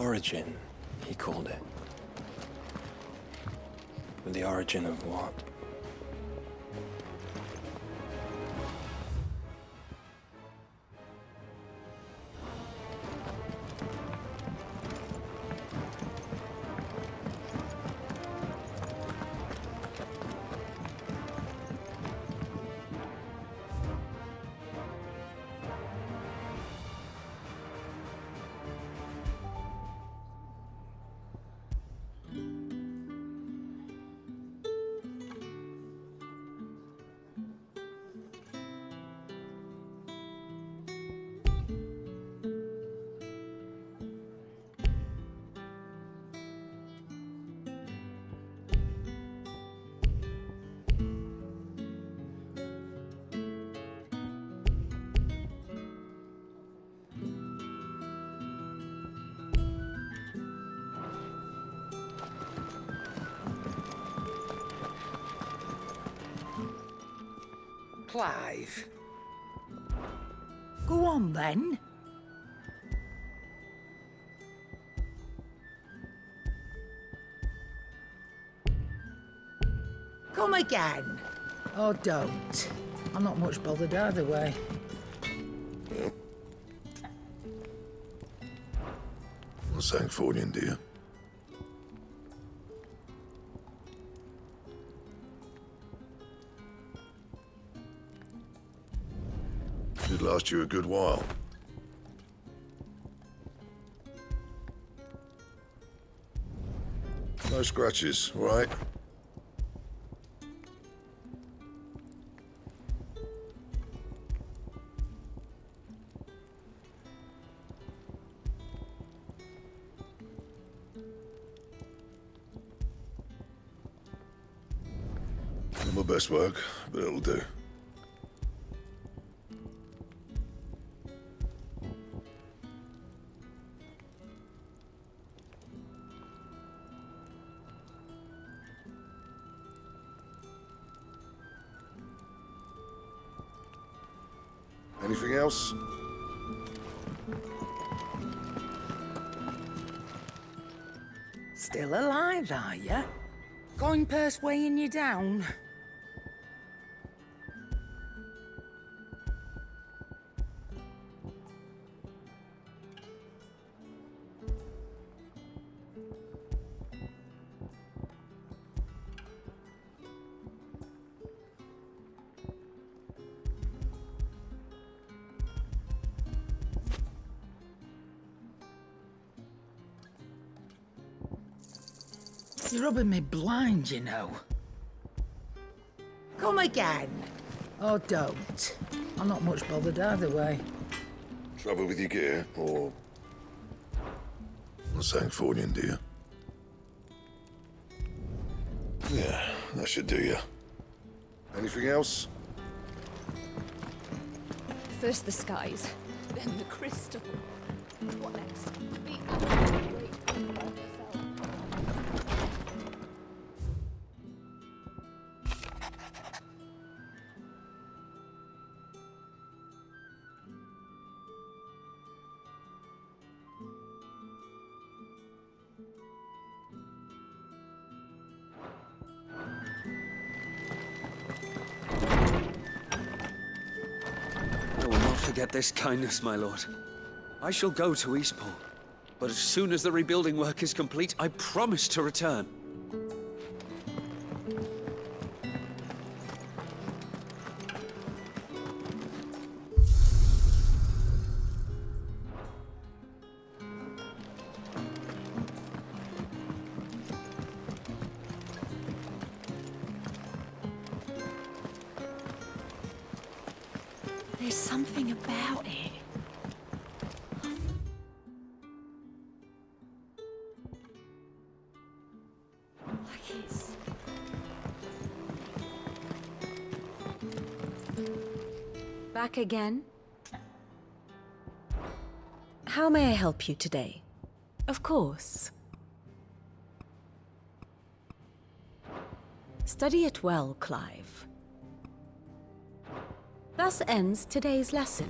Origin, he called it. But the origin of what? Clive. Go on, then. Come again. Oh, don't. I'm not much bothered either way. What's that for you, dear? Should last you a good while. No scratches, all right? Not my best work, but it'll do. Anything else? Still alive, are you? Coin purse weighing you down? You're rubbing me blind, you know. Come again. Oh, don't. I'm not much bothered either way. Trouble with your gear, or... What's that for you, dear? Yeah, that should do you. Anything else? First the skies, then the crystal. What next? I will not forget this kindness, my lord. I shall go to Eastport, but as soon as the rebuilding work is complete, I promise to return. There's something about it. Like it's... Back again? How may I help you today? Of course. Study it well, Clive. Thus ends today's lesson.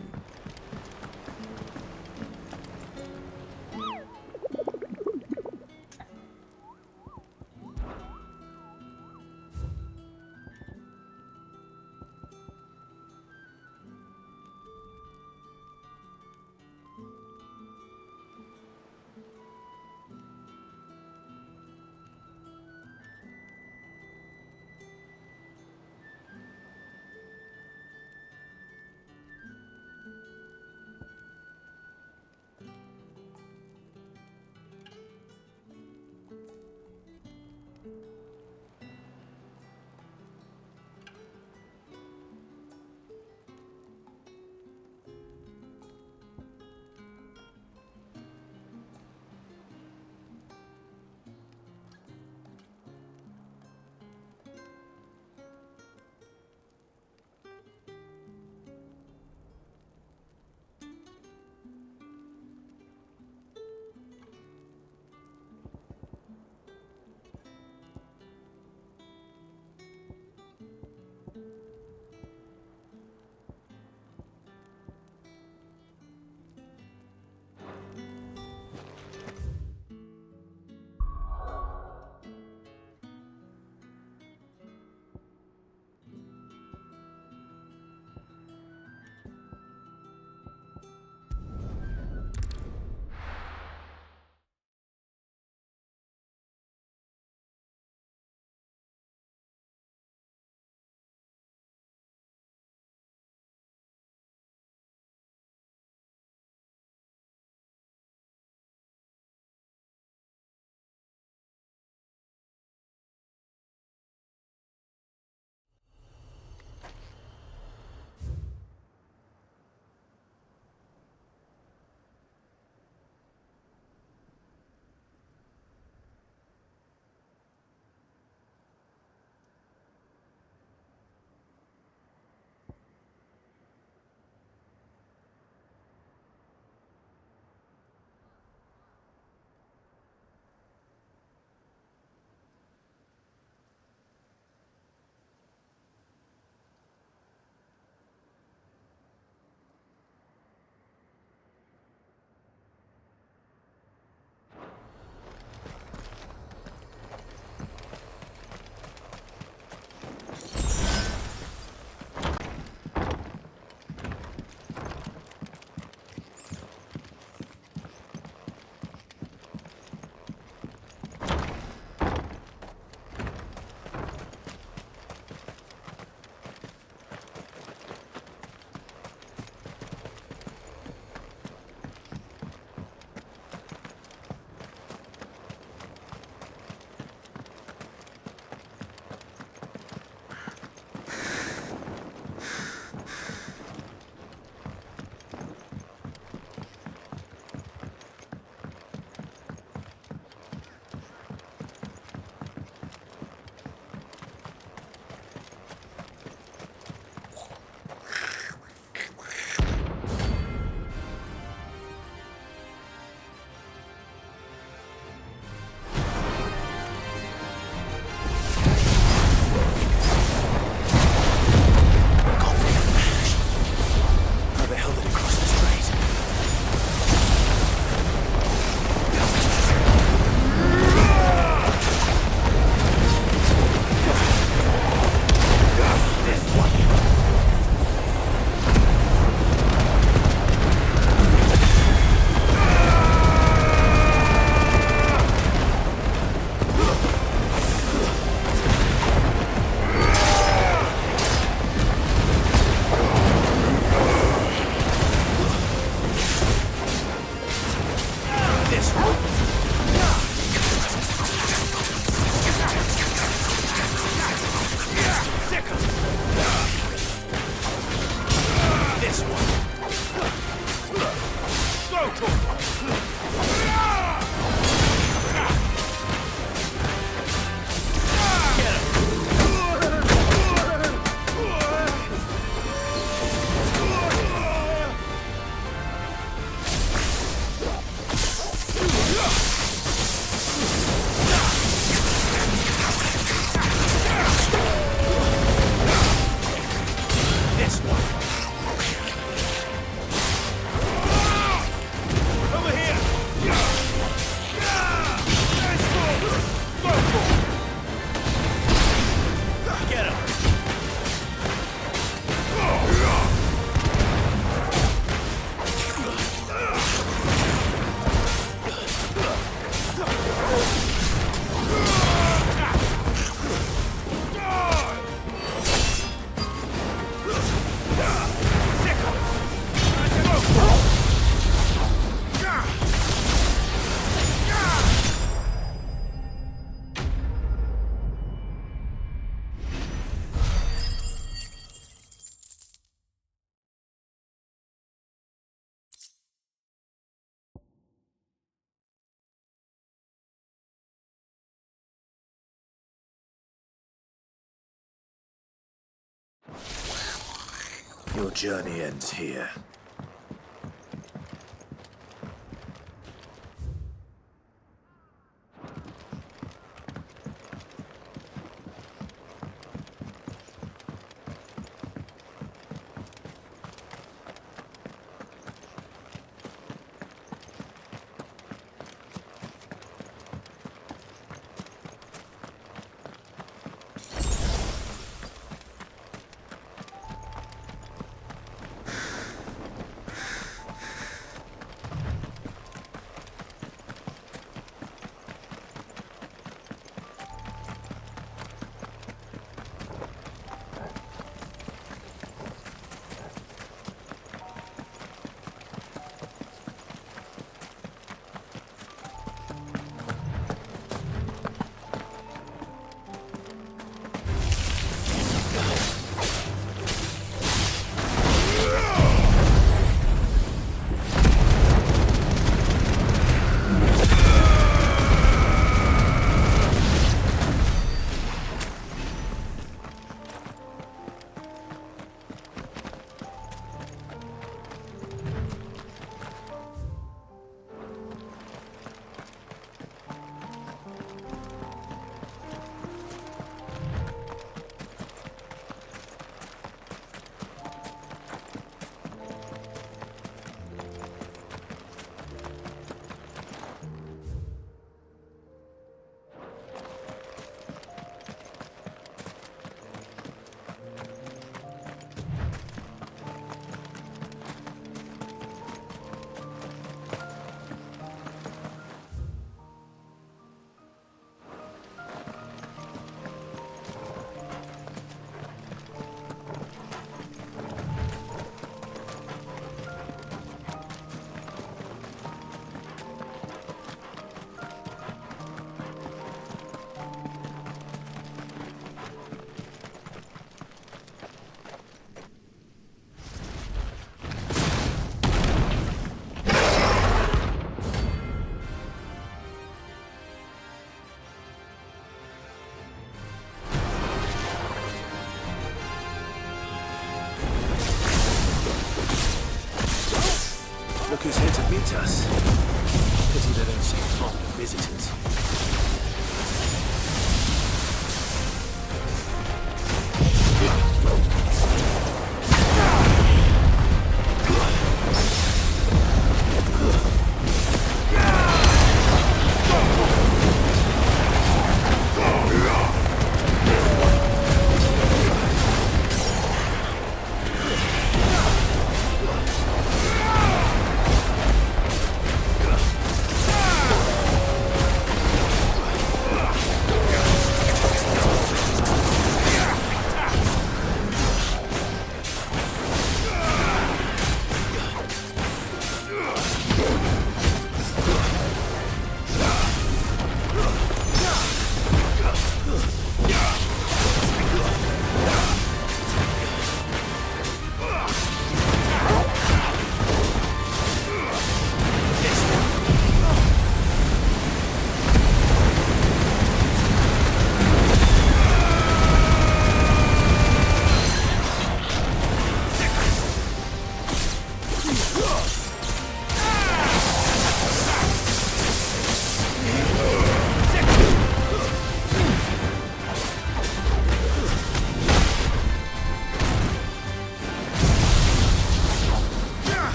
Your journey ends here. Look who's here to meet us. Pity they don't seem fond of visitors.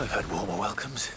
I've had warmer welcomes.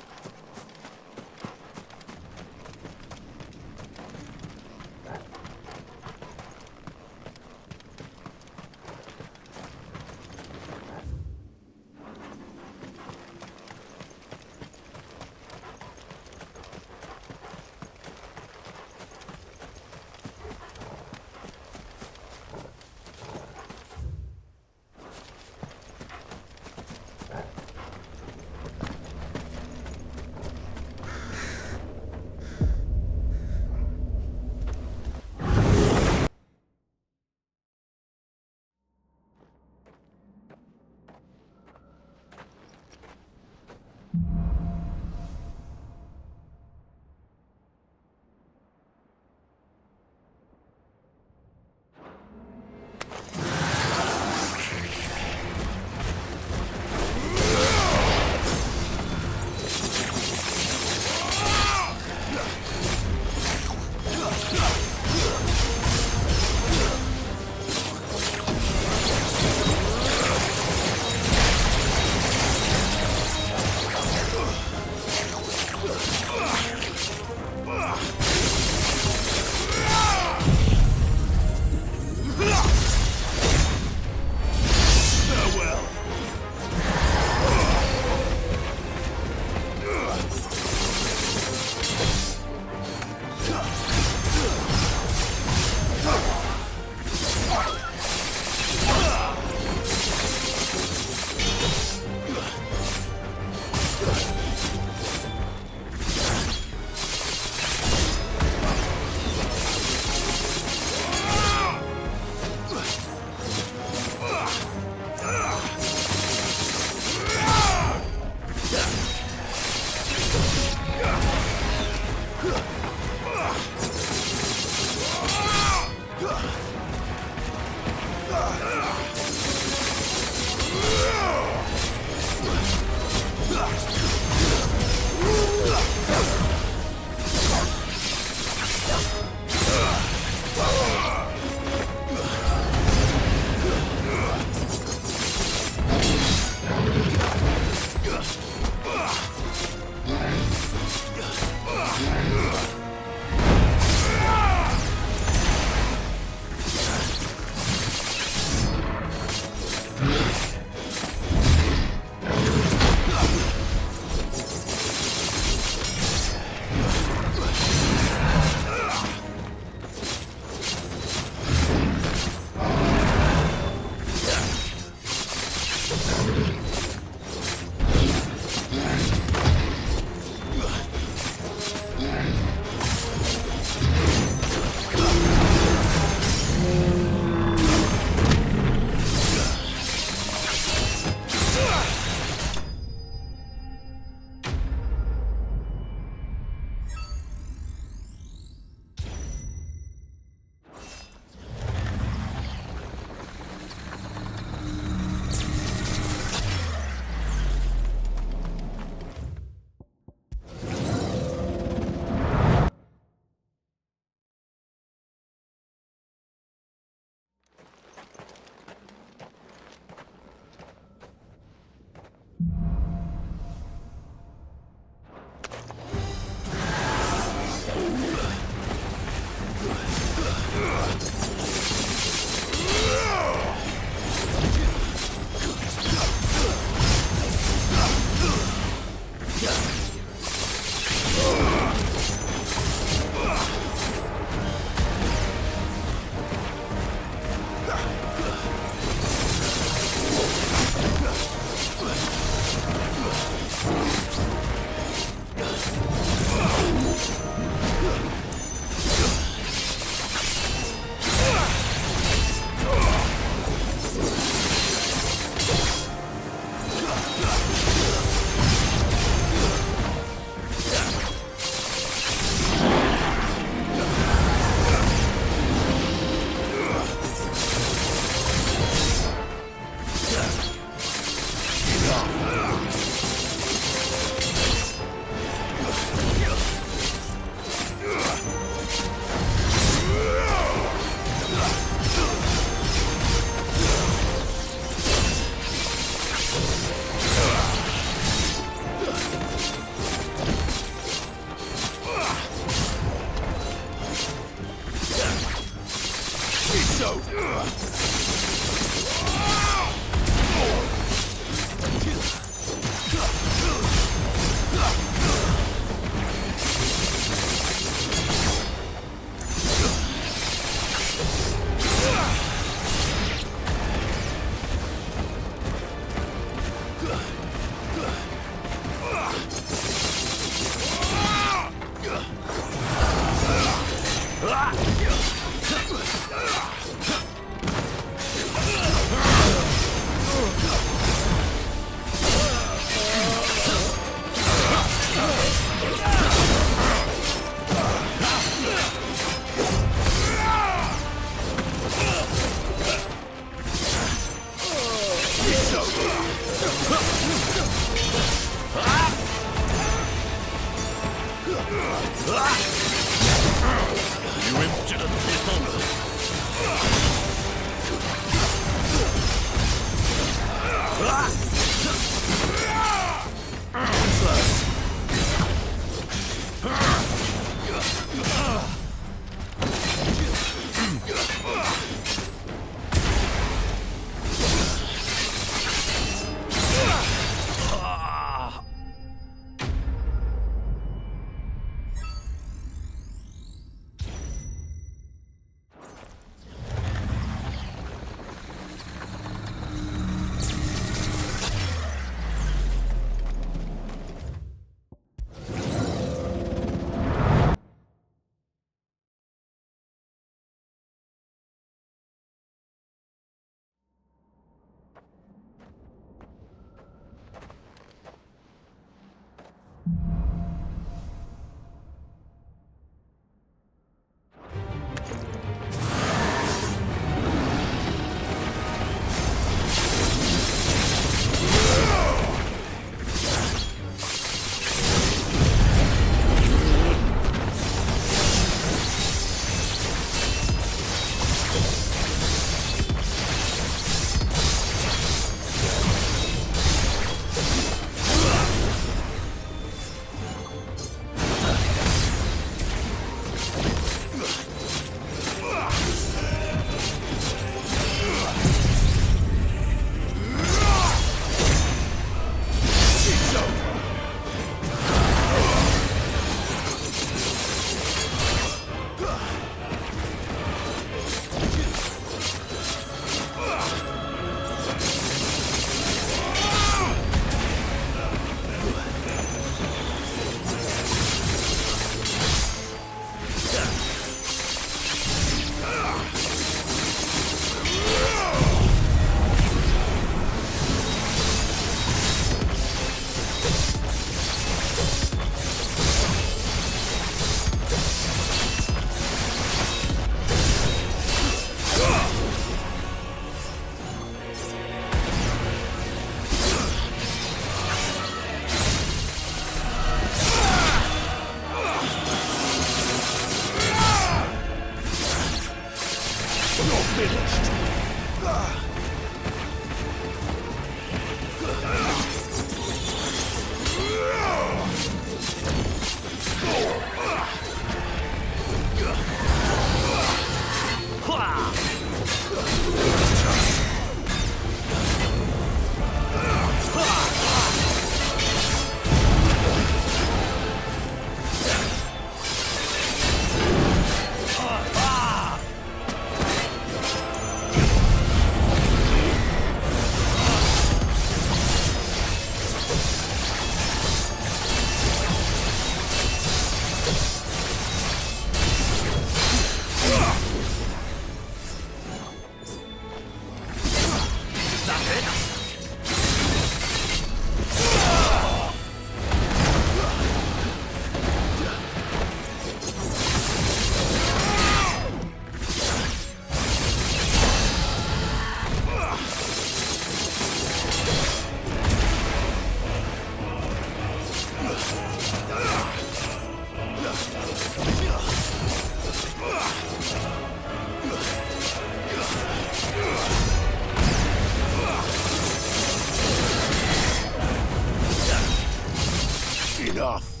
Guff.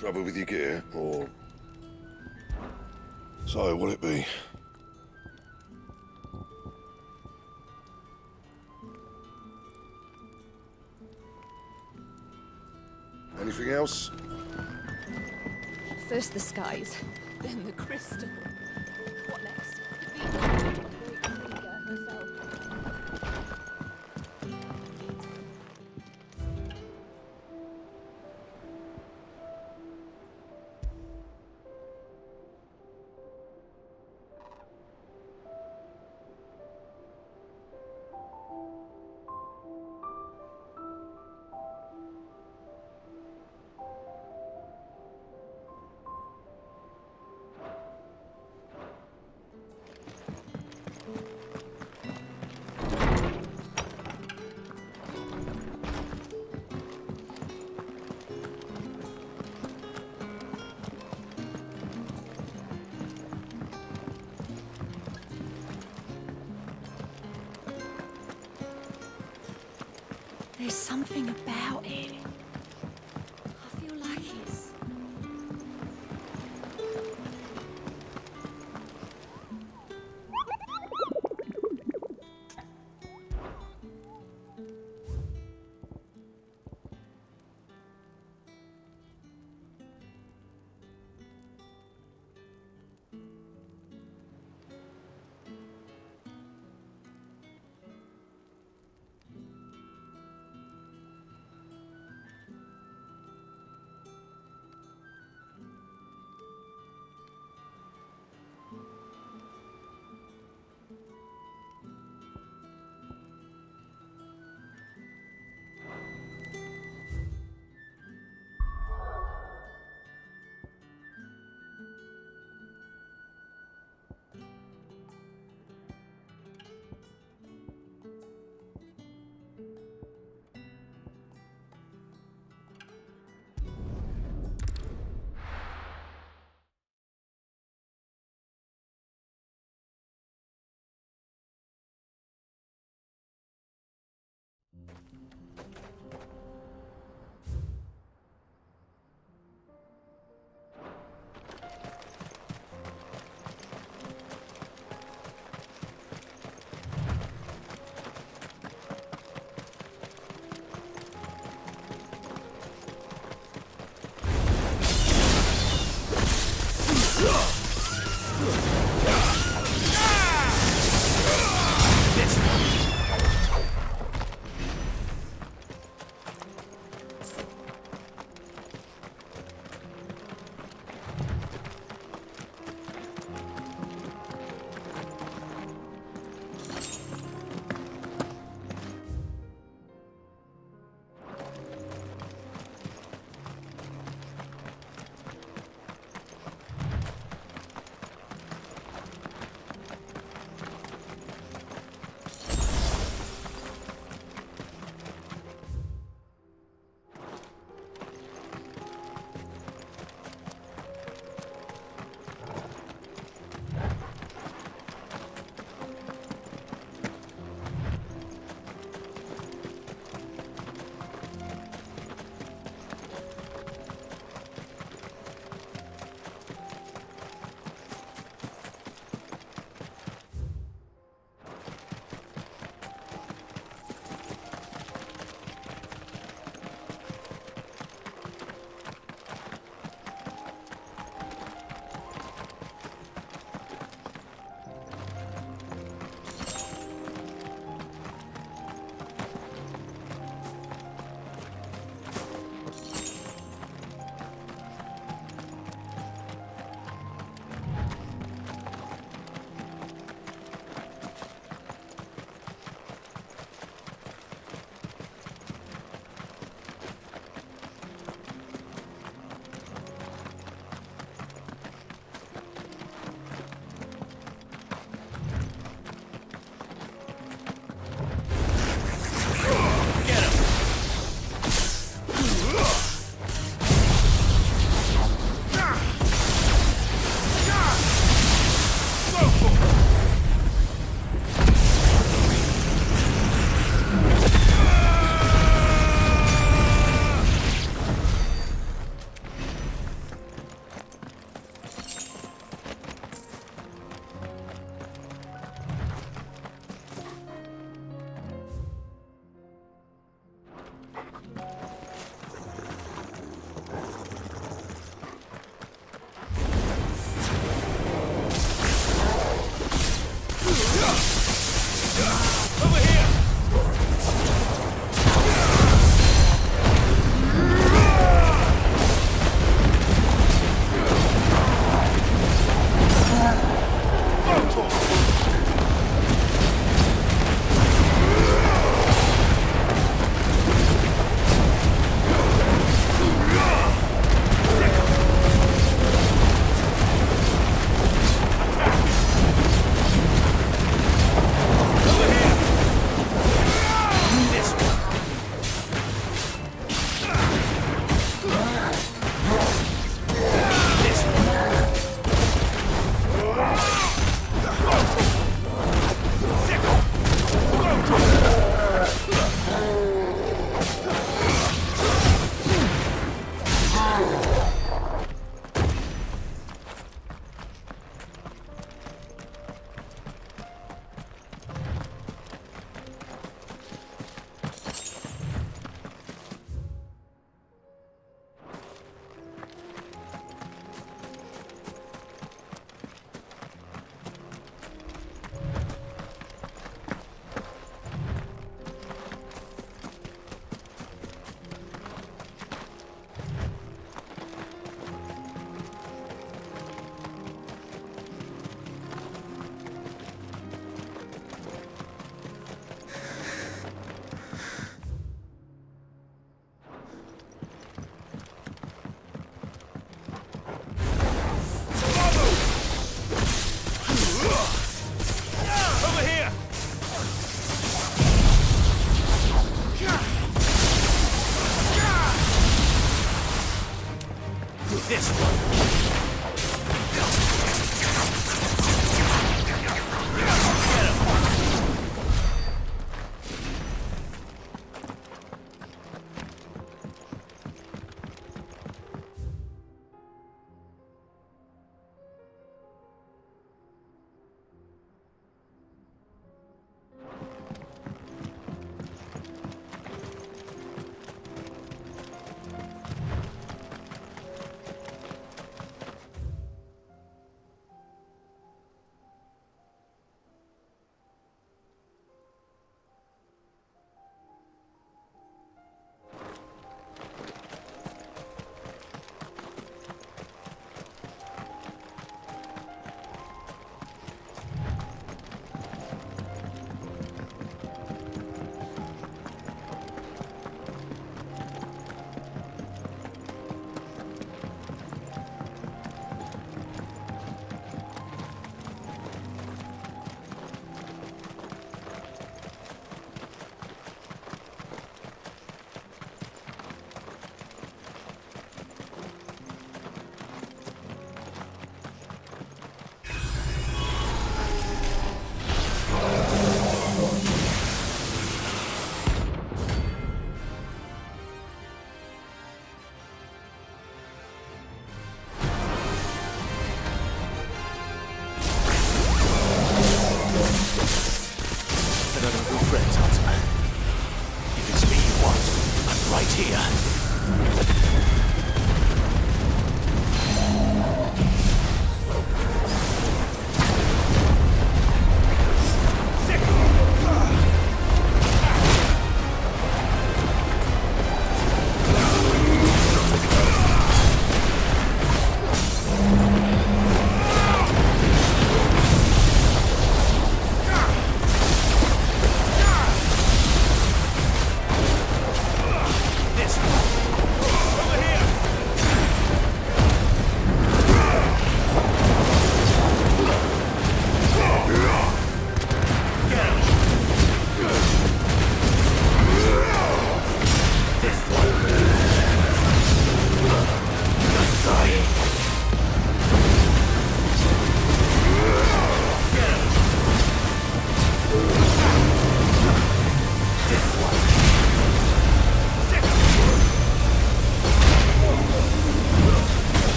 Trouble with your gear, or... So, what'll it be? Anything else? First the skies, then the crystal. What next? There's something about it. I feel like it's...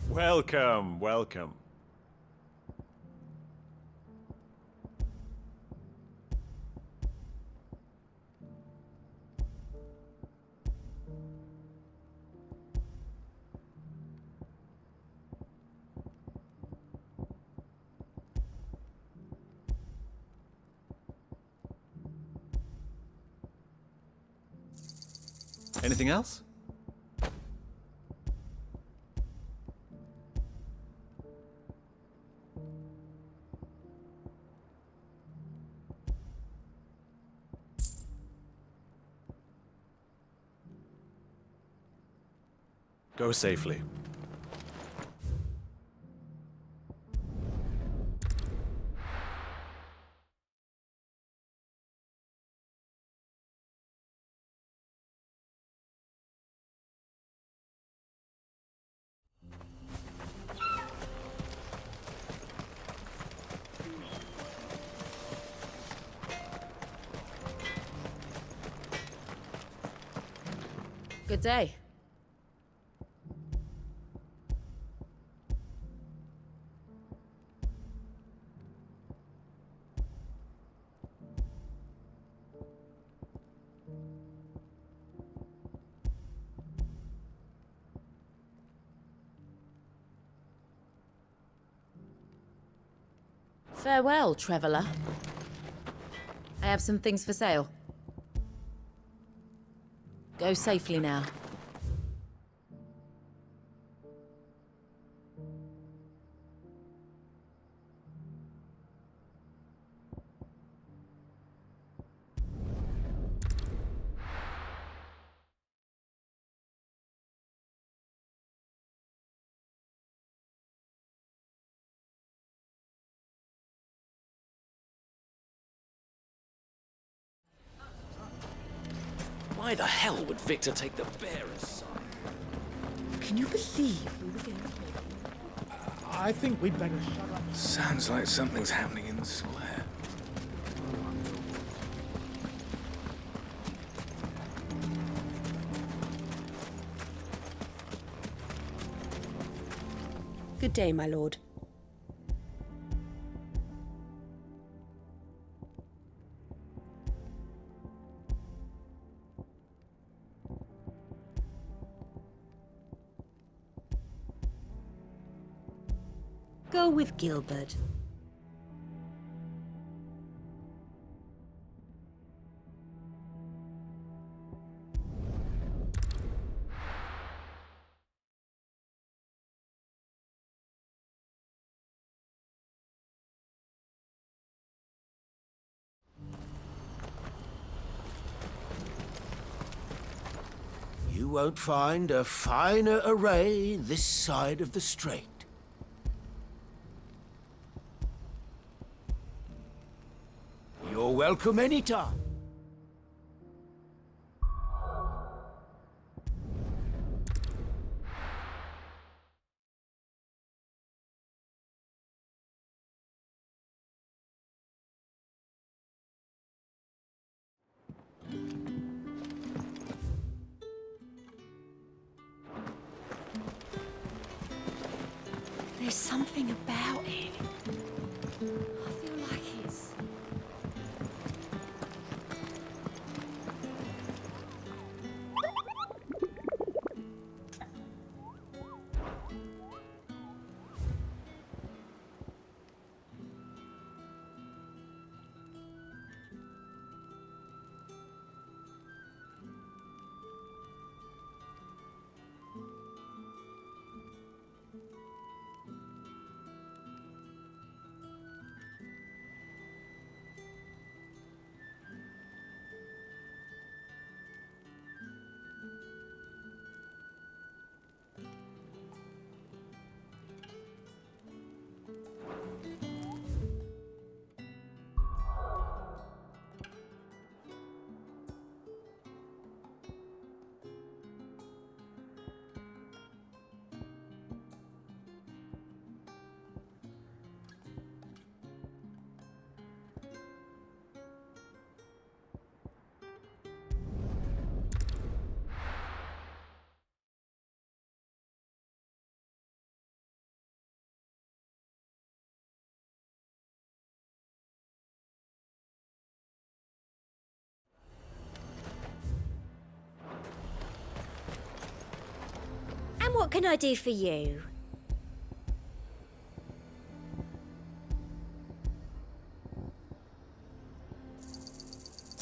Welcome, welcome. Anything else? Go safely. Good day. Farewell, traveller. I have some things for sale. Go safely now. Why the hell would Victor take the bearer's side? Can you believe we were getting... I think we'd better shut up. Sounds like something's happening in the square. Good day, my lord. Go with Gilbert. You won't find a finer array this side of the strait. You're welcome anytime. There's something about it. I feel like it's... And what can I do for you?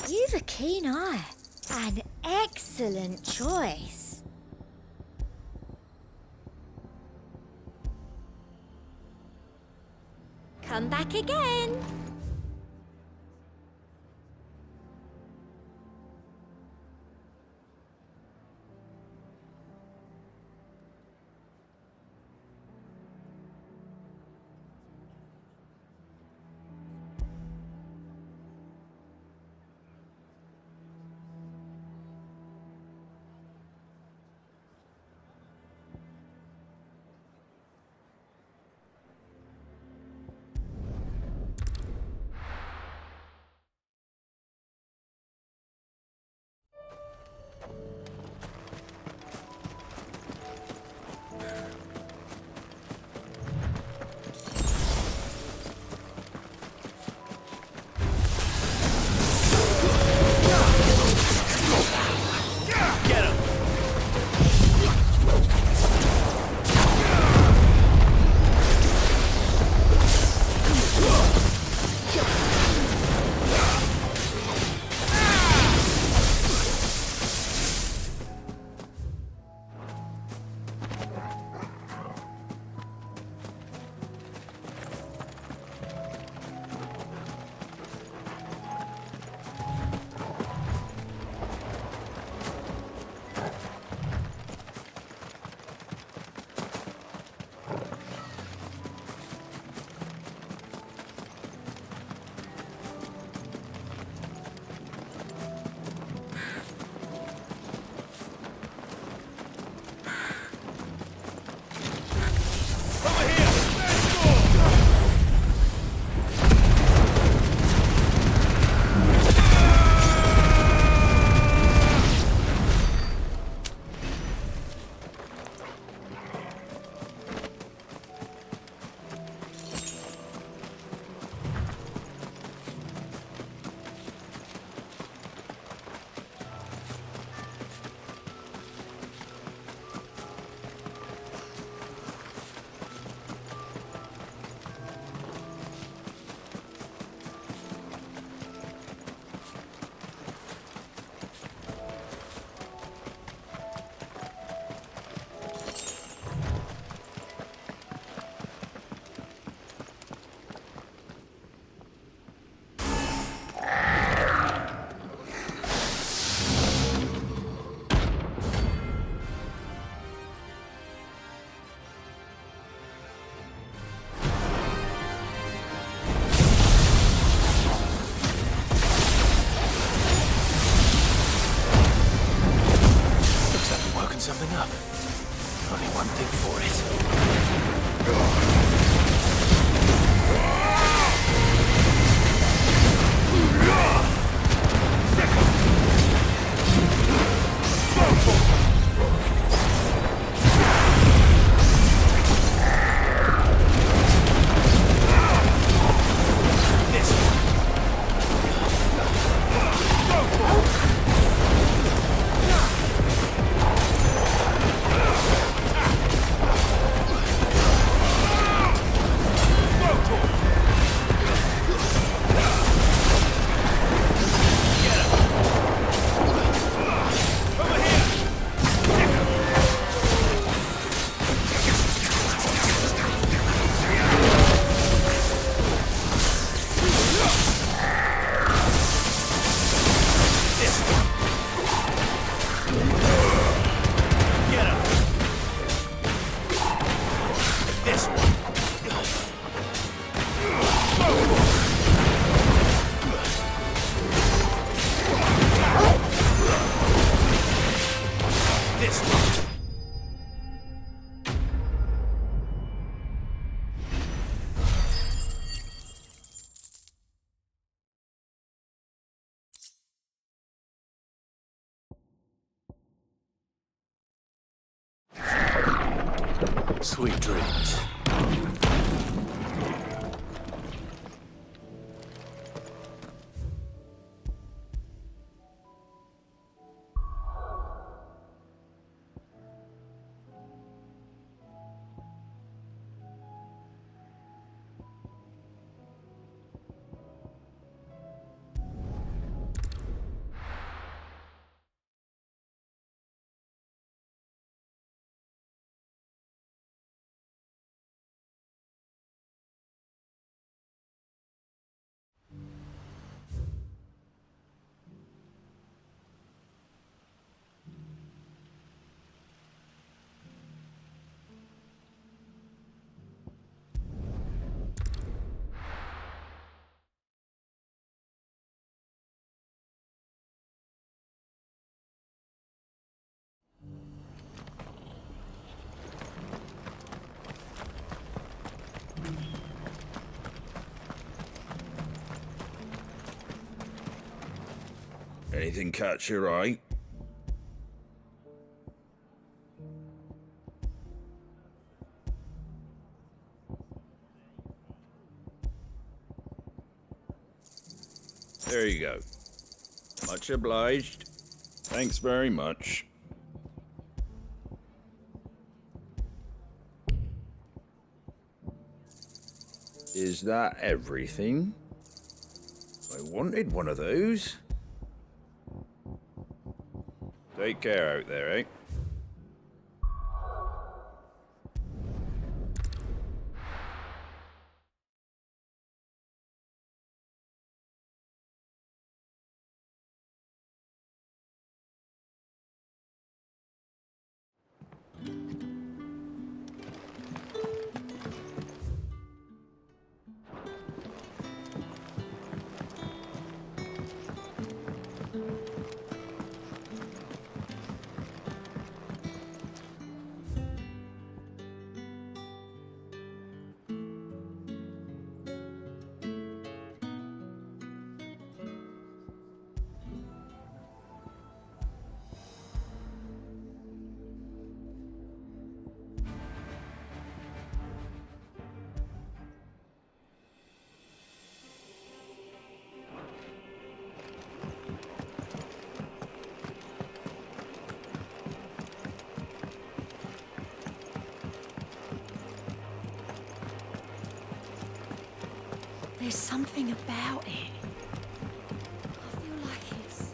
You've a keen eye. An excellent choice. Come back again. Something up. Only one thing for it. Sweet dreams. Anything catch your eye? There you go. Much obliged. Thanks very much. Is that everything? I wanted one of those. Take care out there, eh? There's something about it. I feel like it's...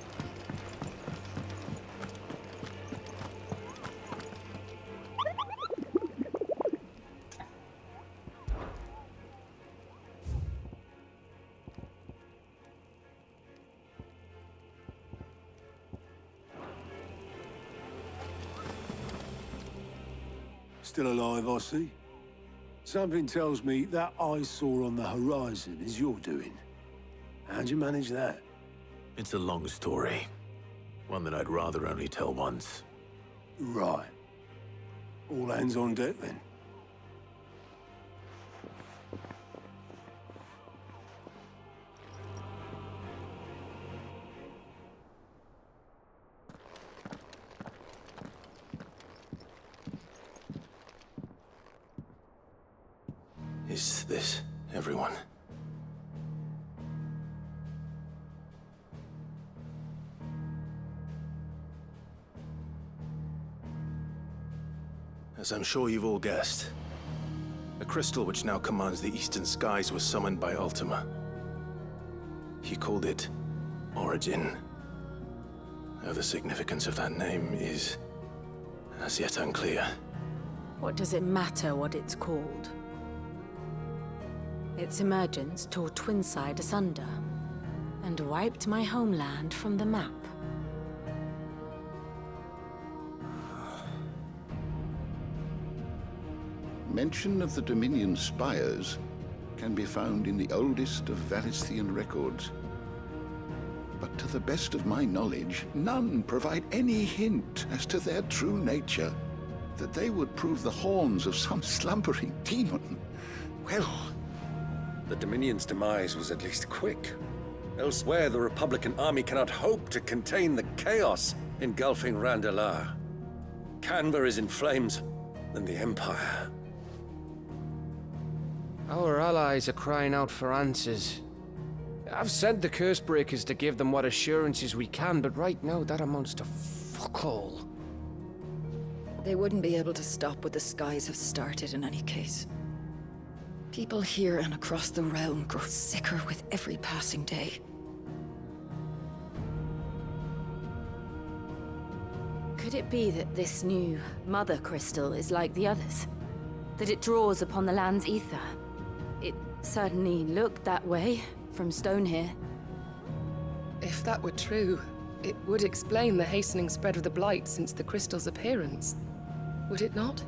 Still alive, I see. Something tells me that eyesore on the horizon is your doing. How'd you manage that? It's a long story. One that I'd rather only tell once. Right. All hands on deck, then. Is this everyone? As I'm sure you've all guessed, the crystal which now commands the eastern skies was summoned by Ultima. He called it Origin. Though the significance of that name is as yet unclear. What does it matter what it's called? Its emergence tore Twinside asunder and wiped my homeland from the map. Mention of the Dominion spires can be found in the oldest of Valisthian records. But to the best of my knowledge, none provide any hint as to their true nature. That they would prove the horns of some slumbering demon. Well... The Dominion's demise was at least quick. Elsewhere, the Republican army cannot hope to contain the chaos engulfing Randalar. Canva is in flames, and the Empire. Our allies are crying out for answers. I've sent the Cursebreakers to give them what assurances we can, but right now that amounts to fuck all. They wouldn't be able to stop what the skies have started in any case. People here and across the realm grow sicker with every passing day. Could it be that this new Mother Crystal is like the others? That it draws upon the land's ether? It certainly looked that way from stone here. If that were true, it would explain the hastening spread of the Blight since the crystal's appearance. Would it not?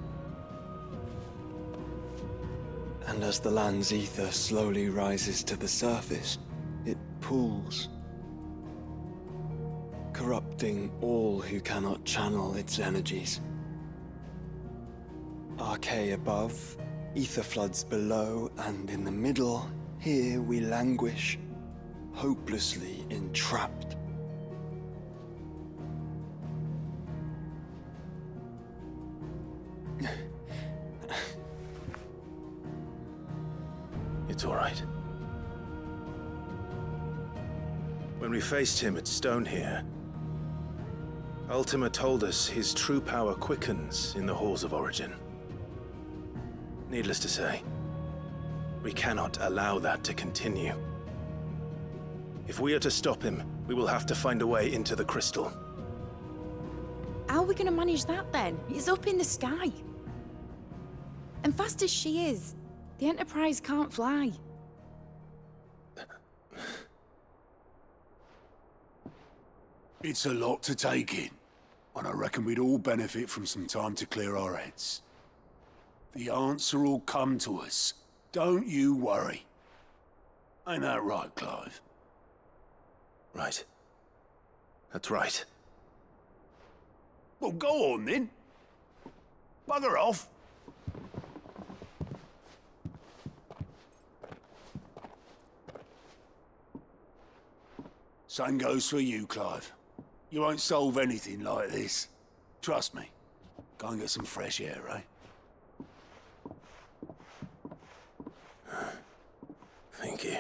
And as the land's ether slowly rises to the surface, it pools, corrupting all who cannot channel its energies. Archay above, ether floods below, and in the middle, here we languish, hopelessly entrapped. It's all right. When we faced him at Stone here, Ultima told us his true power quickens in the halls of Origin. Needless to say, we cannot allow that to continue. If we are to stop him, we will have to find a way into the crystal. How are we going to manage that then? It's up in the sky. And fast as she is, the Enterprise can't fly. It's a lot to take in, and I reckon we'd all benefit from some time to clear our heads. The answer will come to us. Don't you worry. Ain't that right, Clive? Right. That's right. Well, go on then. Bugger off. Same goes for you, Clive. You won't solve anything like this. Trust me. Go and get some fresh air, eh? Thank you.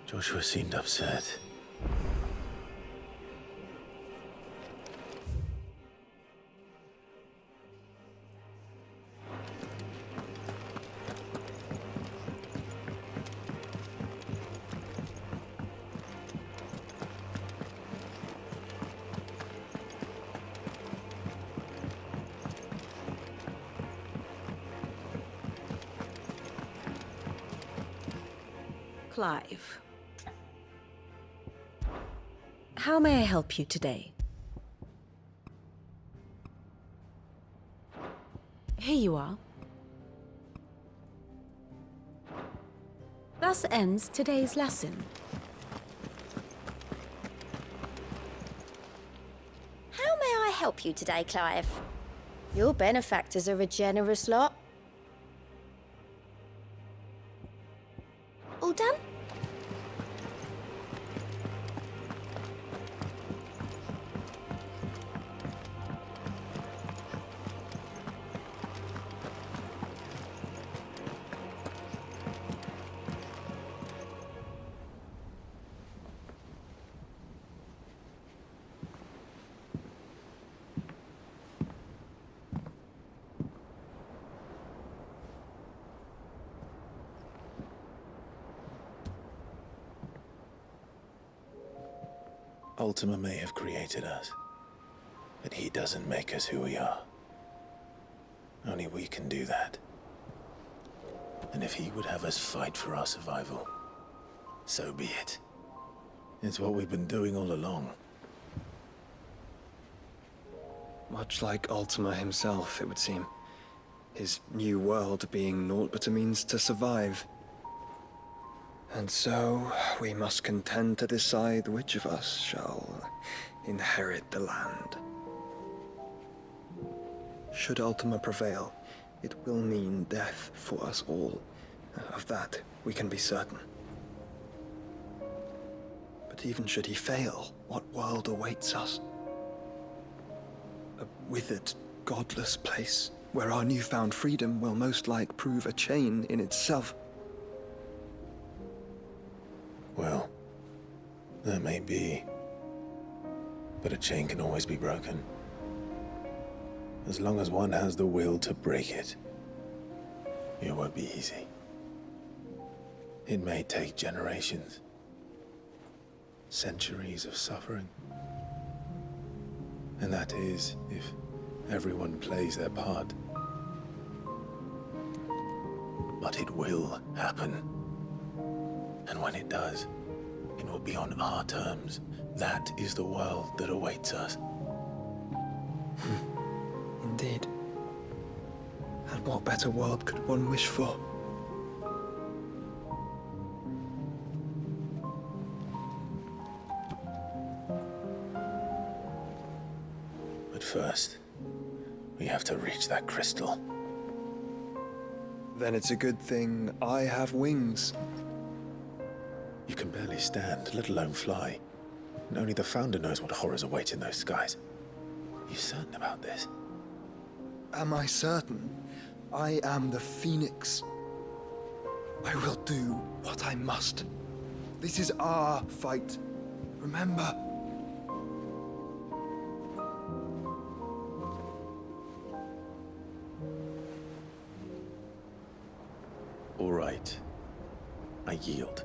Joshua seemed upset. Clive. How may I help you today? Here you are. Thus ends today's lesson. How may I help you today, Clive? Your benefactors are a generous lot. All done? Ultima may have created us, but he doesn't make us who we are. Only we can do that. And if he would have us fight for our survival, so be it. It's what we've been doing all along. Much like Ultima himself, it would seem. His new world being naught but a means to survive. And so, we must contend to decide which of us shall inherit the land. Should Ultima prevail, it will mean death for us all. Of that, we can be certain. But even should he fail, what world awaits us? A withered, godless place, where our newfound freedom will most like prove a chain in itself. Well, that may be, but a chain can always be broken. As long as one has the will to break it, it won't be easy. It may take generations, centuries of suffering. And that is, if everyone plays their part. But it will happen. And when it does, it will be on our terms. That is the world that awaits us. Indeed. And what better world could one wish for? But first, we have to reach that crystal. Then it's a good thing I have wings. You can barely stand, let alone fly. And only the Founder knows what horrors await in those skies. Are you certain about this? Am I certain? I am the Phoenix. I will do what I must. This is our fight. Remember? All right. I yield.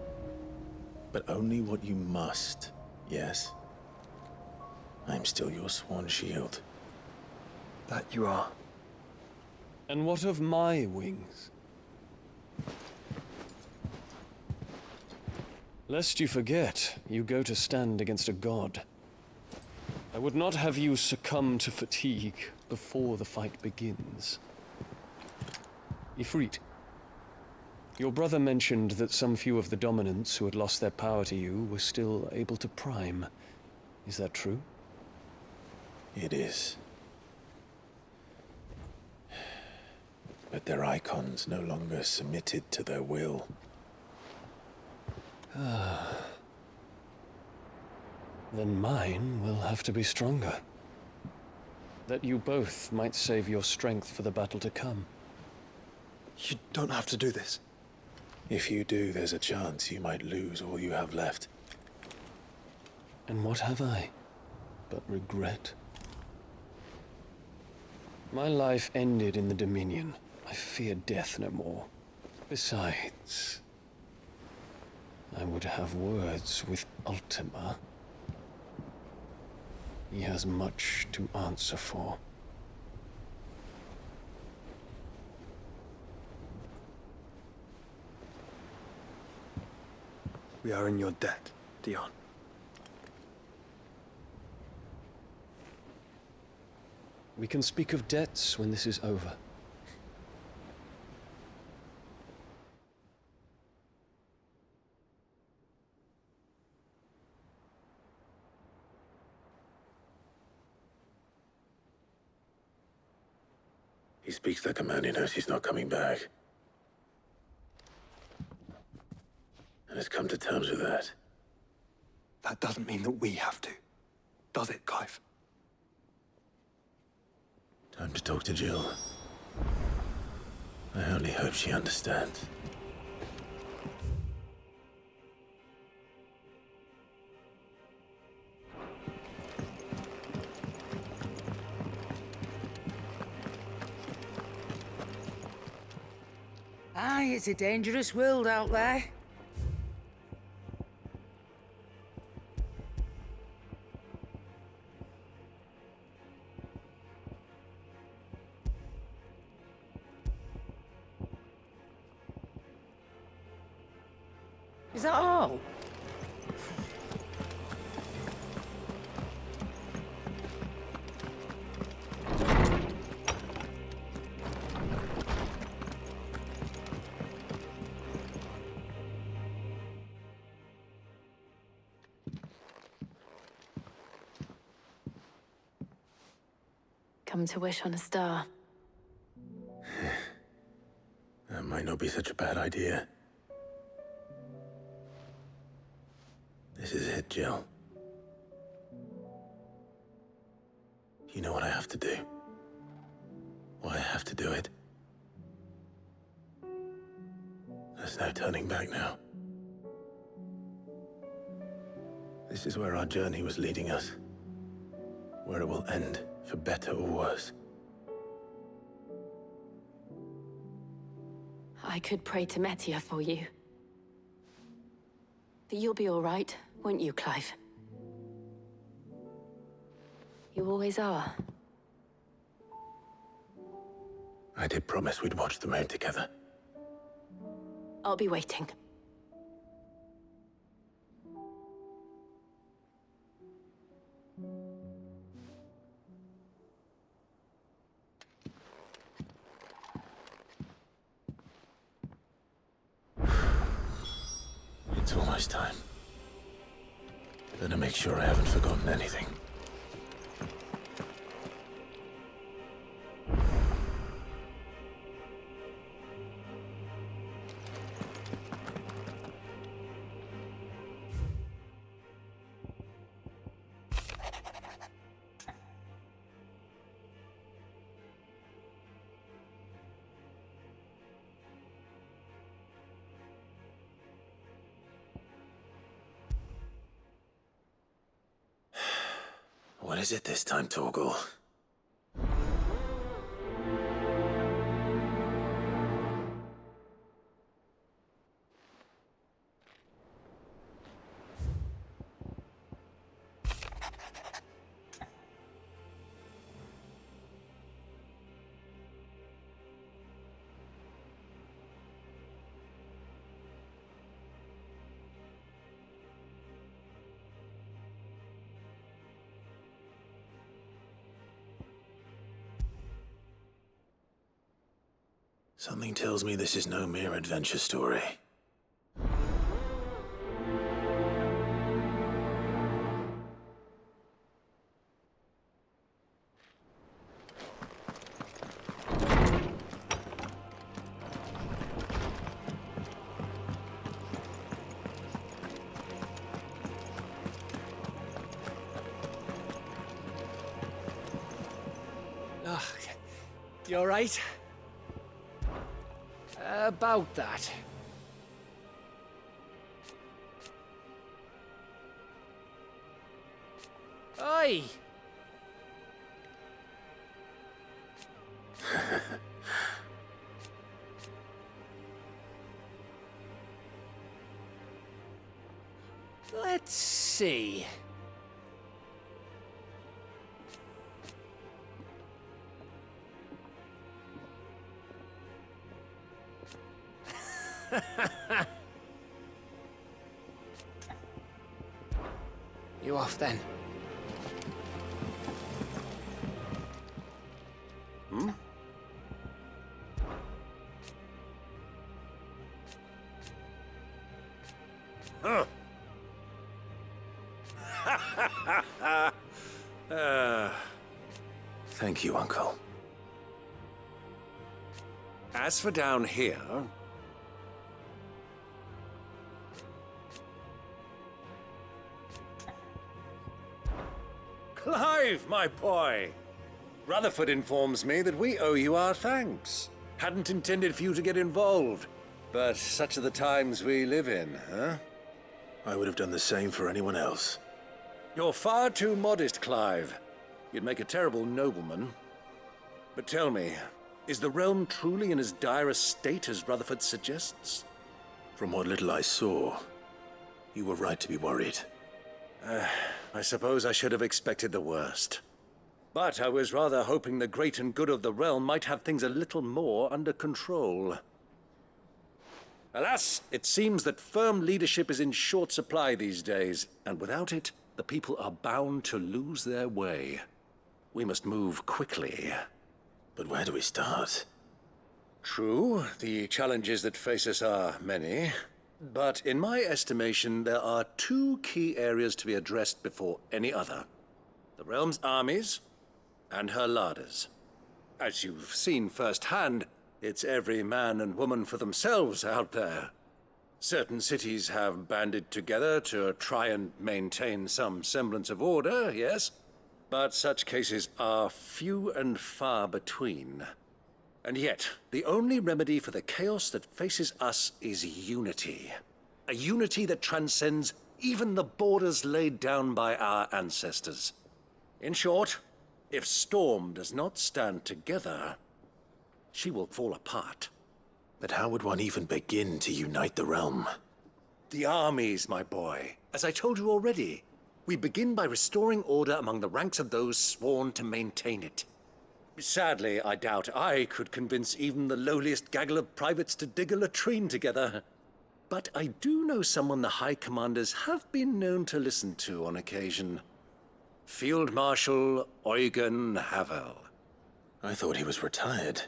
But only what you must, yes? I'm still your sworn shield. That you are. And what of my wings? Lest you forget, you go to stand against a god. I would not have you succumb to fatigue before the fight begins. Ifrit, your brother mentioned that some few of the dominants who had lost their power to you were still able to prime. Is that true? It is. But their icons no longer submitted to their will. Then mine will have to be stronger. That you both might save your strength for the battle to come. You don't have to do this. If you do, there's a chance you might lose all you have left. And what have I but regret? My life ended in the Dominion. I fear death no more. Besides, I would have words with Ultima. He has much to answer for. We are in your debt, Dion. We can speak of debts when this is over. He speaks like a man who knows he's not coming back. And has come to terms with that. That doesn't mean that we have to, does it, Clive? Time to talk to Jill. I only hope she understands. Aye, it's a dangerous world out there. Is that all? Come to wish on a star. That might not be such a bad idea. This is it, Jill. You know what I have to do. Why I have to do it. There's no turning back now. This is where our journey was leading us. Where it will end, for better or worse. I could pray to Metia for you. But you'll be all right, won't you, Clive? You always are. I did promise we'd watch the moon together. I'll be waiting. It's almost time. Better make sure I haven't forgotten anything. What is it this time, Torgal? Something tells me this is no mere adventure story. You all right? About that. Oi! Let's see. You off then? Hmm? Huh. Thank you, Uncle. As for down here... Clive, my boy! Rutherford informs me that we owe you our thanks. Hadn't intended for you to get involved, but such are the times we live in, huh? I would have done the same for anyone else. You're far too modest, Clive. You'd make a terrible nobleman. But tell me, is the realm truly in as dire a state as Rutherford suggests? From what little I saw, you were right to be worried. I suppose I should have expected the worst. But I was rather hoping the great and good of the realm might have things a little more under control. Alas, it seems that firm leadership is in short supply these days, and without it, the people are bound to lose their way. We must move quickly. But where do we start? True, the challenges that face us are many. But in my estimation, there are two key areas to be addressed before any other. The realm's armies and her larders. As you've seen firsthand, it's every man and woman for themselves out there. Certain cities have banded together to try and maintain some semblance of order, yes? But such cases are few and far between. And yet, the only remedy for the chaos that faces us is unity. A unity that transcends even the borders laid down by our ancestors. In short, if Storm does not stand together, she will fall apart. But how would one even begin to unite the realm? The armies, my boy. As I told you already, we begin by restoring order among the ranks of those sworn to maintain it. Sadly, I doubt I could convince even the lowliest gaggle of privates to dig a latrine together. But I do know someone the High Commanders have been known to listen to on occasion. Field Marshal Eugen Havel. I thought he was retired.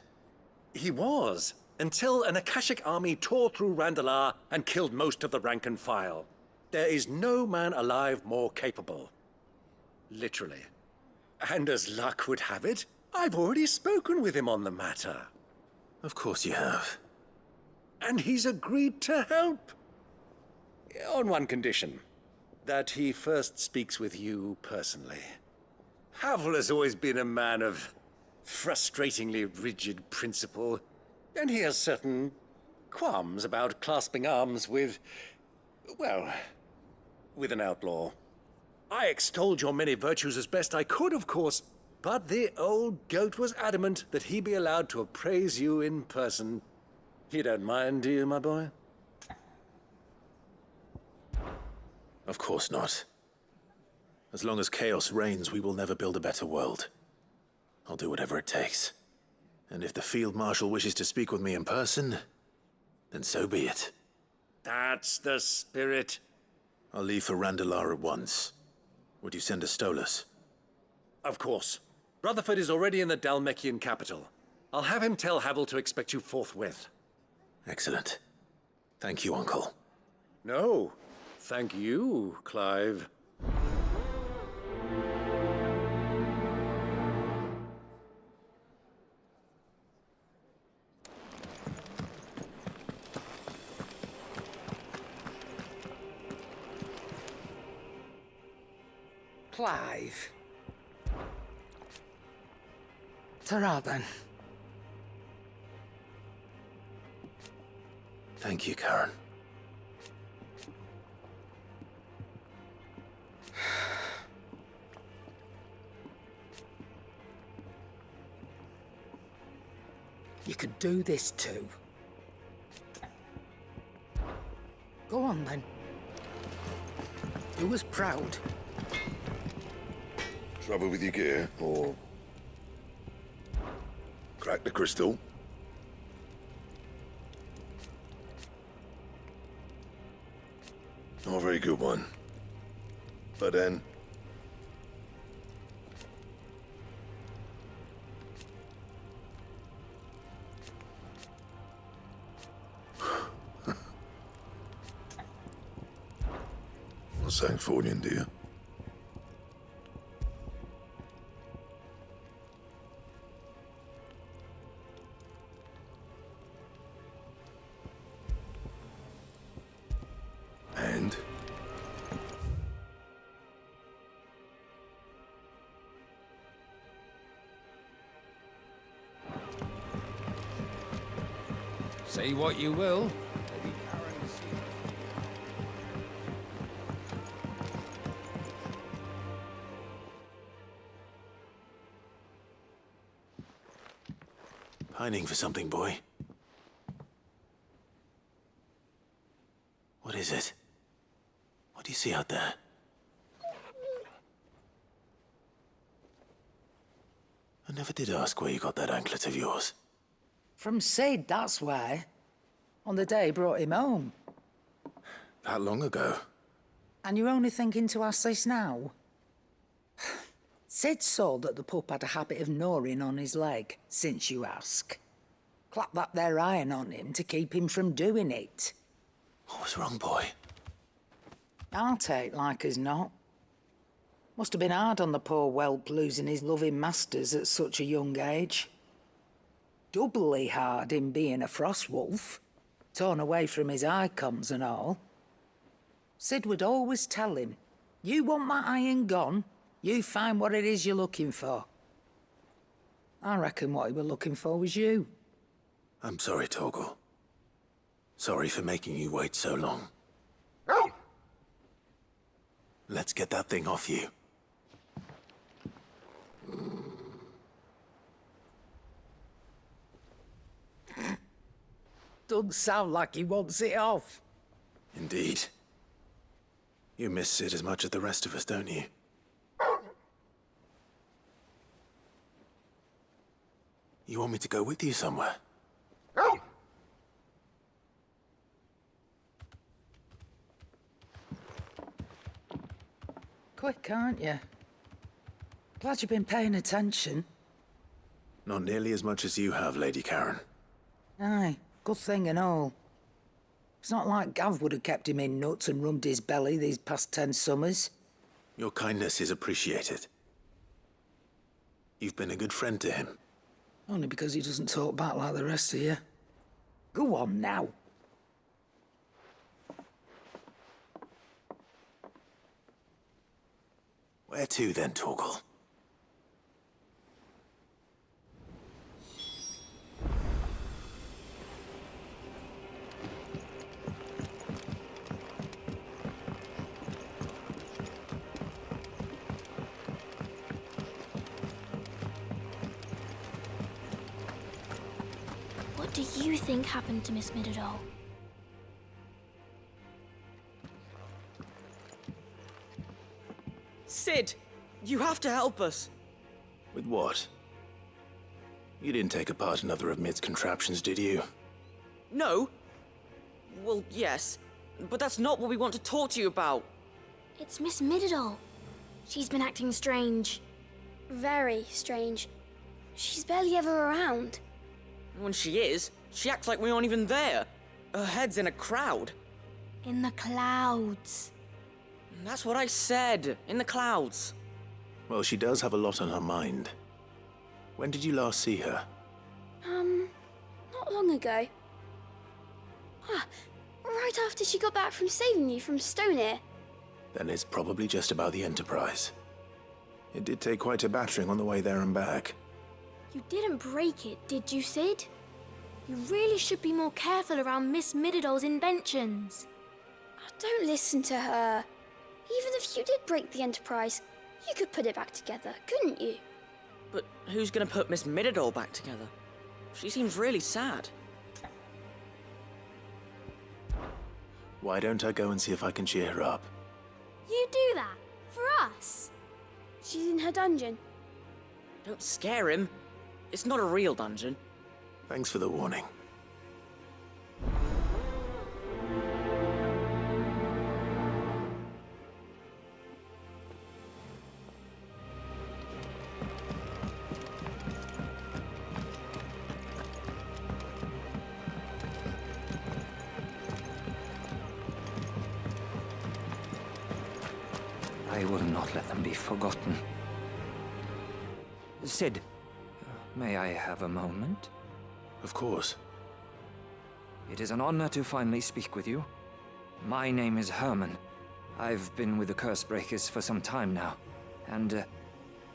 He was, until an Akashic army tore through Randalar and killed most of the rank and file. There is no man alive more capable. Literally. And as luck would have it, I've already spoken with him on the matter. Of course you have. And he's agreed to help. On one condition. That he first speaks with you personally. Havel has always been a man of frustratingly rigid principle, and he has certain qualms about clasping arms with, well, with an outlaw. I extolled your many virtues as best I could, of course, but the old goat was adamant that he be allowed to appraise you in person. You don't mind, do you, my boy? Of course not. As long as chaos reigns, we will never build a better world. I'll do whatever it takes. And if the Field Marshal wishes to speak with me in person, then so be it. That's the spirit. I'll leave for Randalar at once. Would you send a Stolas? Of course. Rutherford is already in the Dalmekian capital. I'll have him tell Havel to expect you forthwith. Excellent. Thank you, Uncle. No, thank you, Clive. Clive. Ta-ra then. Thank you, Karen. You could do this too. Go on then. Do us proud. Trouble with your gear, or crack the crystal? Not a very good one. But then... Not saying fortune, do you? And? Say what you will. Pining for something, boy. What is it? What do you see out there? I never did ask where you got that anklet of yours. From Sid, that's why. On the day he brought him home. That long ago? And you're only thinking to ask this now? Sid saw that the pup had a habit of gnawing on his leg, since you ask. Clap that there iron on him to keep him from doing it. What was wrong, boy? I'll take like as not. Must have been hard on the poor whelp losing his loving masters at such a young age. Doubly hard in being a frost wolf, torn away from his icons and all. Sid would always tell him, you want that iron gone, you find what it is you're looking for. I reckon what he were looking for was you. I'm sorry, Torgal. Sorry for making you wait so long. Let's get that thing off you. Doesn't sound like he wants it off. Indeed. You miss Sid as much as the rest of us, don't you? You want me to go with you somewhere? Quick, aren't you? Glad you've been paying attention. Not nearly as much as you have, Lady Karen. Aye, good thing and all. It's not like Gav would have kept him in nuts and rubbed his belly these past 10 summers. Your kindness is appreciated. You've been a good friend to him. Only because he doesn't talk back like the rest of you. Go on now. Where to then, Torgal? What do you think happened to Miss Middledore? Sid! You have to help us! With what? You didn't take apart another of Mid's contraptions, did you? No? Well, yes. But that's not what we want to talk to you about. It's Miss Middledore. She's been acting strange. Very strange. She's barely ever around. When she is, she acts like we aren't even there. Her head's in a crowd. In the clouds. That's what I said. In the clouds. Well, she does have a lot on her mind. When did you last see her? Not long ago. Right after she got back from saving you from Stonehenge. Then it's probably just about the Enterprise. It did take quite a battering on the way there and back. You didn't break it, did you, Sid? You really should be more careful around Miss Middledore's inventions. Don't listen to her. Even if you did break the Enterprise, you could put it back together, couldn't you? But who's gonna put Miss Middledore back together? She seems really sad. Why don't I go and see if I can cheer her up? You do that? For us? She's in her dungeon. Don't scare him. It's not a real dungeon. Thanks for the warning. I will not let them be forgotten. Sid, may I have a moment? Of course. It is an honor to finally speak with you. My name is Herman. I've been with the Cursebreakers for some time now, and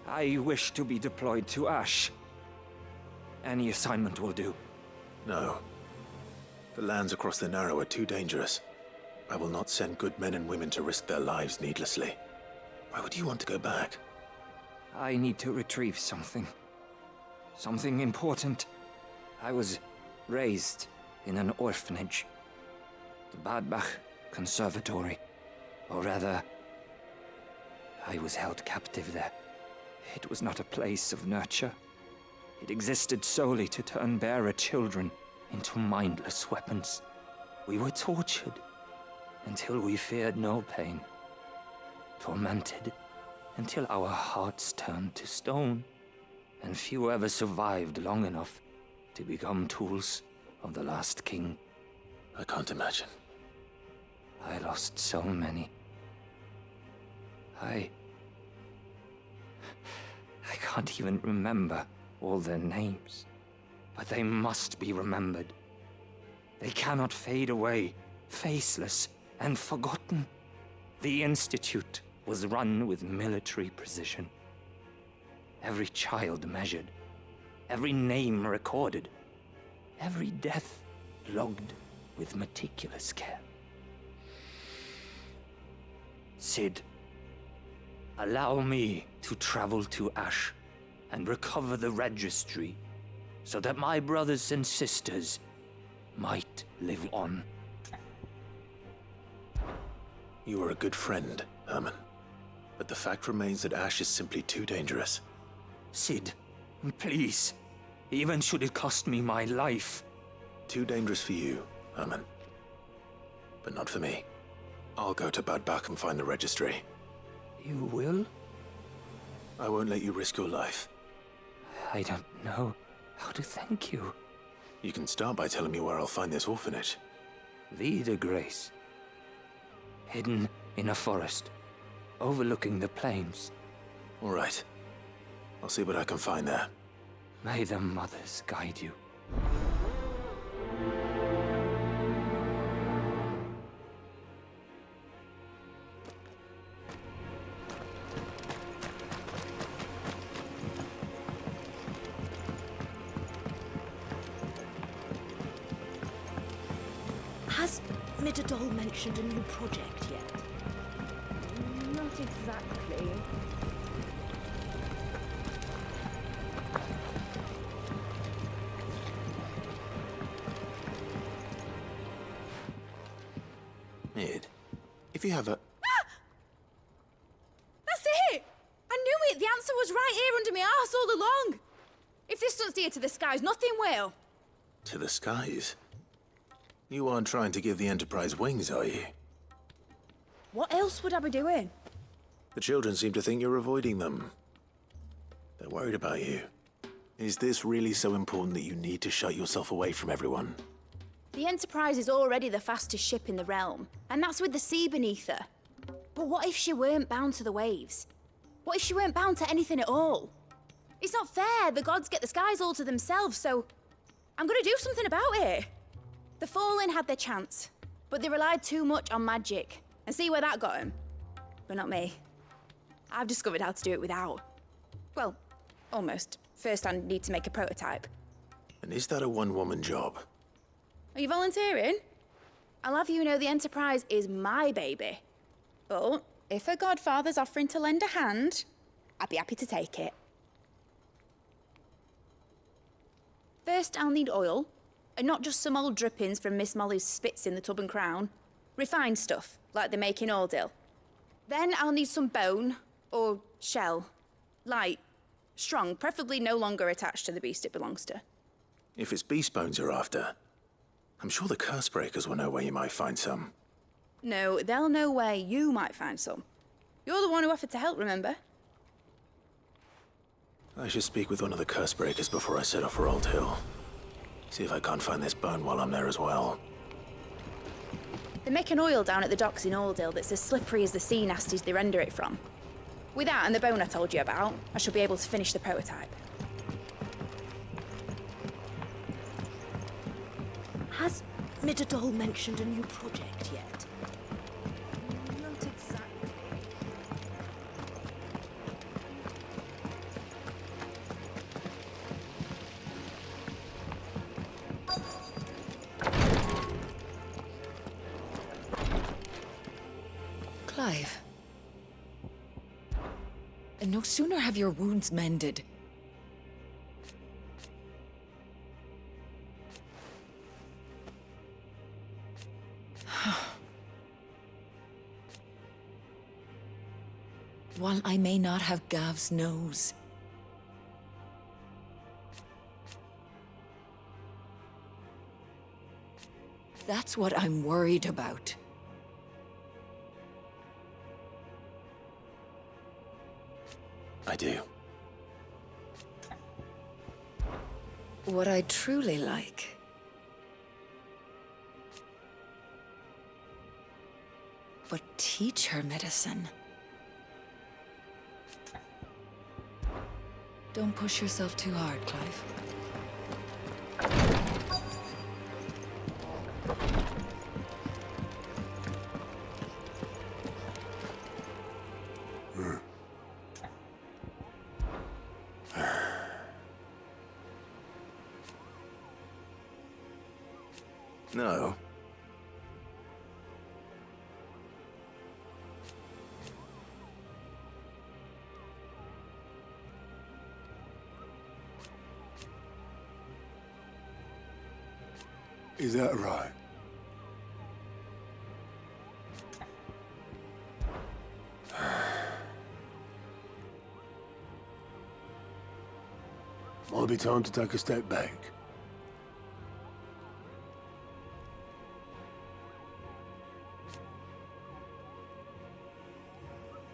I wish to be deployed to Ash. Any assignment will do. No. The lands across the Narrow are too dangerous. I will not send good men and women to risk their lives needlessly. Why would you want to go back? I need to retrieve something. Something important. I was raised in an orphanage. The Badbach Conservatory. Or rather, I was held captive there. It was not a place of nurture. It existed solely to turn bearer children into mindless weapons. We were tortured until we feared no pain. Tormented until our hearts turned to stone, and few ever survived long enough to become tools of the last king. I can't imagine. I lost so many. I can't even remember all their names, but they must be remembered. They cannot fade away, faceless and forgotten. The Institute was run with military precision. Every child measured, every name recorded, every death logged with meticulous care. Sid, allow me to travel to Ash and recover the registry so that my brothers and sisters might live on. You are a good friend, Herman. But the fact remains that Ash is simply too dangerous. Sid, please. Even should it cost me my life. Too dangerous for you, Herman. But not for me. I'll go to Badbach and find the registry. You will? I won't let you risk your life. I don't know how to thank you. You can start by telling me where I'll find this orphanage. Vida Grace. Hidden in a forest, overlooking the plains. All right. I'll see what I can find there. May the mothers guide you. Has Middledore mentioned a new project yet? Not exactly. If you have a... That's it! I knew it! The answer was right here under my arse all along! If this doesn't steer to the skies, nothing will! To the skies? You aren't trying to give the Enterprise wings, are you? What else would I be doing? The children seem to think you're avoiding them. They're worried about you. Is this really so important that you need to shut yourself away from everyone? The Enterprise is already the fastest ship in the realm, and that's with the sea beneath her. But what if she weren't bound to the waves? What if she weren't bound to anything at all? It's not fair. The gods get the skies all to themselves, so I'm gonna do something about it. The Fallen had their chance, but they relied too much on magic. And see where that got them? But not me. I've discovered how to do it without. Well, almost. First I need to make a prototype. And is that a one-woman job? Are you volunteering? I'll have you know the Enterprise is my baby. But if a godfather's offering to lend a hand, I'd be happy to take it. First, I'll need oil, and not just some old drippings from Miss Molly's spits in the Tub and Crown. Refined stuff, like they make in Ordil. Then I'll need some bone, or shell. Light, strong, preferably no longer attached to the beast it belongs to. If it's beast bones you're after, I'm sure the curse breakers will know where you might find some. No, they'll know where you might find some. You're the one who offered to help, remember? I should speak with one of the curse breakers before I set off for Old Hill. See if I can't find this bone while I'm there as well. They make an oil down at the docks in Aldale that's as slippery as the sea nasties they render it from. With that and the bone I told you about, I shall be able to finish the prototype. Has Midadol mentioned a new project yet? Not exactly. Clive. And no sooner have your wounds mended. While I may not have Gav's nose, that's what I'm worried about. I do. What I truly like but teach her medicine. Don't push yourself too hard, Clive. No. Is that right? Might be time to take a step back.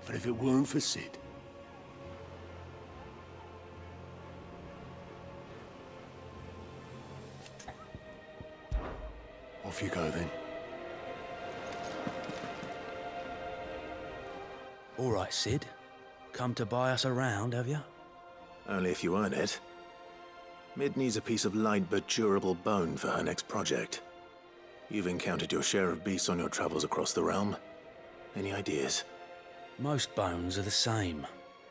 But if it weren't for Sid, off you go then. All right, Sid. Come to buy us around, have you? Only if you earn it. Mid needs a piece of light but durable bone for her next project. You've encountered your share of beasts on your travels across the realm. Any ideas? Most bones are the same.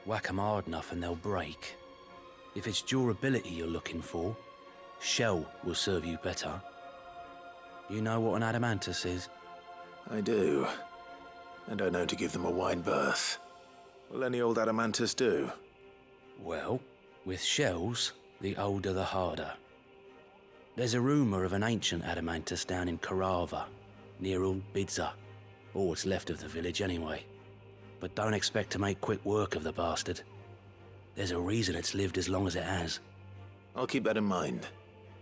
Whack 'em hard enough and they'll break. If it's durability you're looking for, shell will serve you better. You know what an adamantus is? I do. And I know to give them a wide berth. Will any old adamantus do? Well, with shells, the older the harder. There's a rumour of an ancient adamantus down in Karava, near Old Bidza. All what's left of the village anyway. But don't expect to make quick work of the bastard. There's a reason it's lived as long as it has. I'll keep that in mind.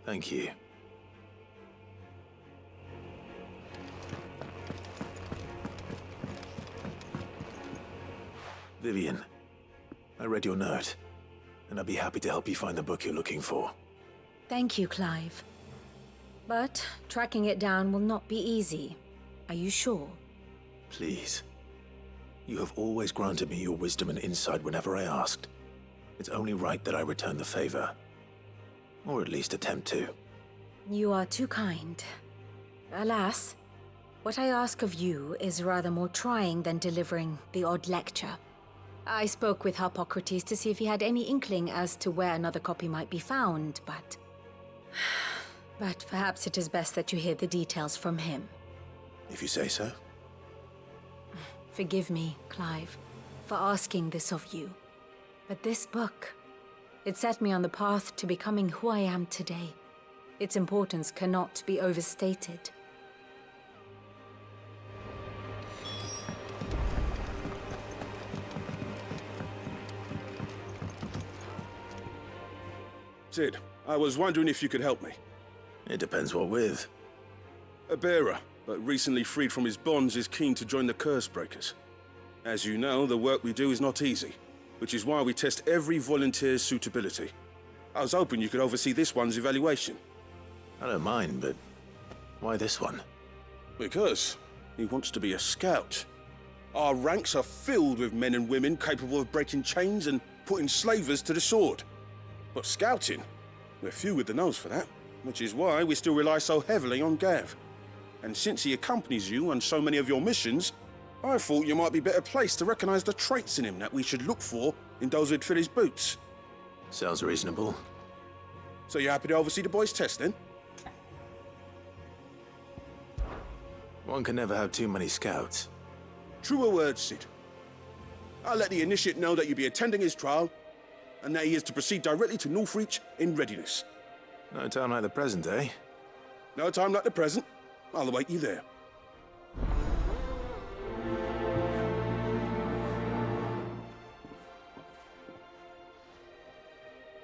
Thank you. Vivian, I read your note, and I'd be happy to help you find the book you're looking for. Thank you, Clive. But tracking it down will not be easy. Are you sure? Please. You have always granted me your wisdom and insight whenever I asked. It's only right that I return the favor. Or at least attempt to. You are too kind. Alas, what I ask of you is rather more trying than delivering the odd lecture. I spoke with Harpocrates to see if he had any inkling as to where another copy might be found, but perhaps it is best that you hear the details from him. If you say so. Forgive me, Clive, for asking this of you. But this book, it set me on the path to becoming who I am today. Its importance cannot be overstated. Sid, I was wondering if you could help me. It depends what with. A bearer, but recently freed from his bonds, is keen to join the Curse Breakers. As you know, the work we do is not easy, which is why we test every volunteer's suitability. I was hoping you could oversee this one's evaluation. I don't mind, but why this one? Because he wants to be a scout. Our ranks are filled with men and women capable of breaking chains and putting slavers to the sword. But scouting, we're few with the nose for that, which is why we still rely so heavily on Gav. And since he accompanies you on so many of your missions, I thought you might be better placed to recognize the traits in him that we should look for in those who'd fill his boots. Sounds reasonable. So you're happy to oversee the boys' test, then? One can never have too many scouts. Truer words, Sid. I'll let the initiate know that you'll be attending his trial, and that he is to proceed directly to Northreach in readiness. No time like the present, eh? No time like the present. I'll await you there.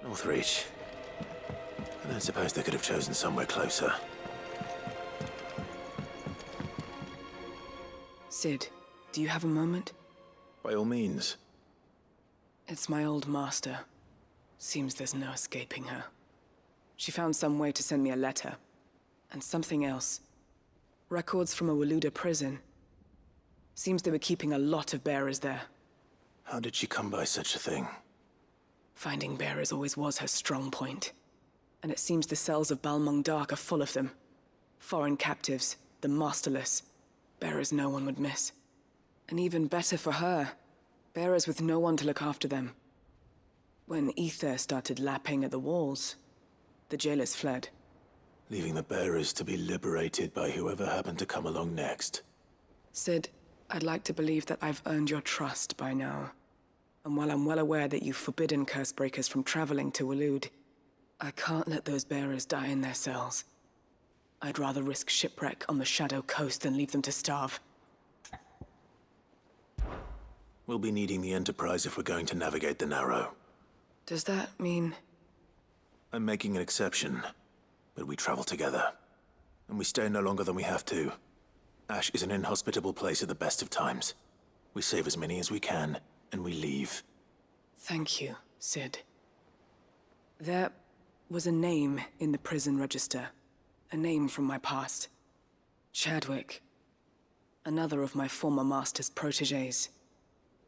Northreach. I don't suppose they could have chosen somewhere closer. Sid, do you have a moment? By all means. It's my old master. Seems there's no escaping her. She found some way to send me a letter. And something else. Records from a Waluda prison. Seems they were keeping a lot of bearers there. How did she come by such a thing? Finding bearers always was her strong point. And it seems the cells of Balmung Dark are full of them. Foreign captives, the masterless. Bearers no one would miss. And even better for her, bearers with no one to look after them. When ether started lapping at the walls, the jailers fled. Leaving the bearers to be liberated by whoever happened to come along next. Sid, I'd like to believe that I've earned your trust by now. And while I'm well aware that you've forbidden Cursebreakers from traveling to Waloed, I can't let those bearers die in their cells. I'd rather risk shipwreck on the Shadow Coast than leave them to starve. We'll be needing the Enterprise if we're going to navigate the Narrow. Does that mean... I'm making an exception, but we travel together. And we stay no longer than we have to. Ash is an inhospitable place at the best of times. We save as many as we can, and we leave. Thank you, Sid. There was a name in the prison register. A name from my past. Chadwick. Another of my former master's protégés.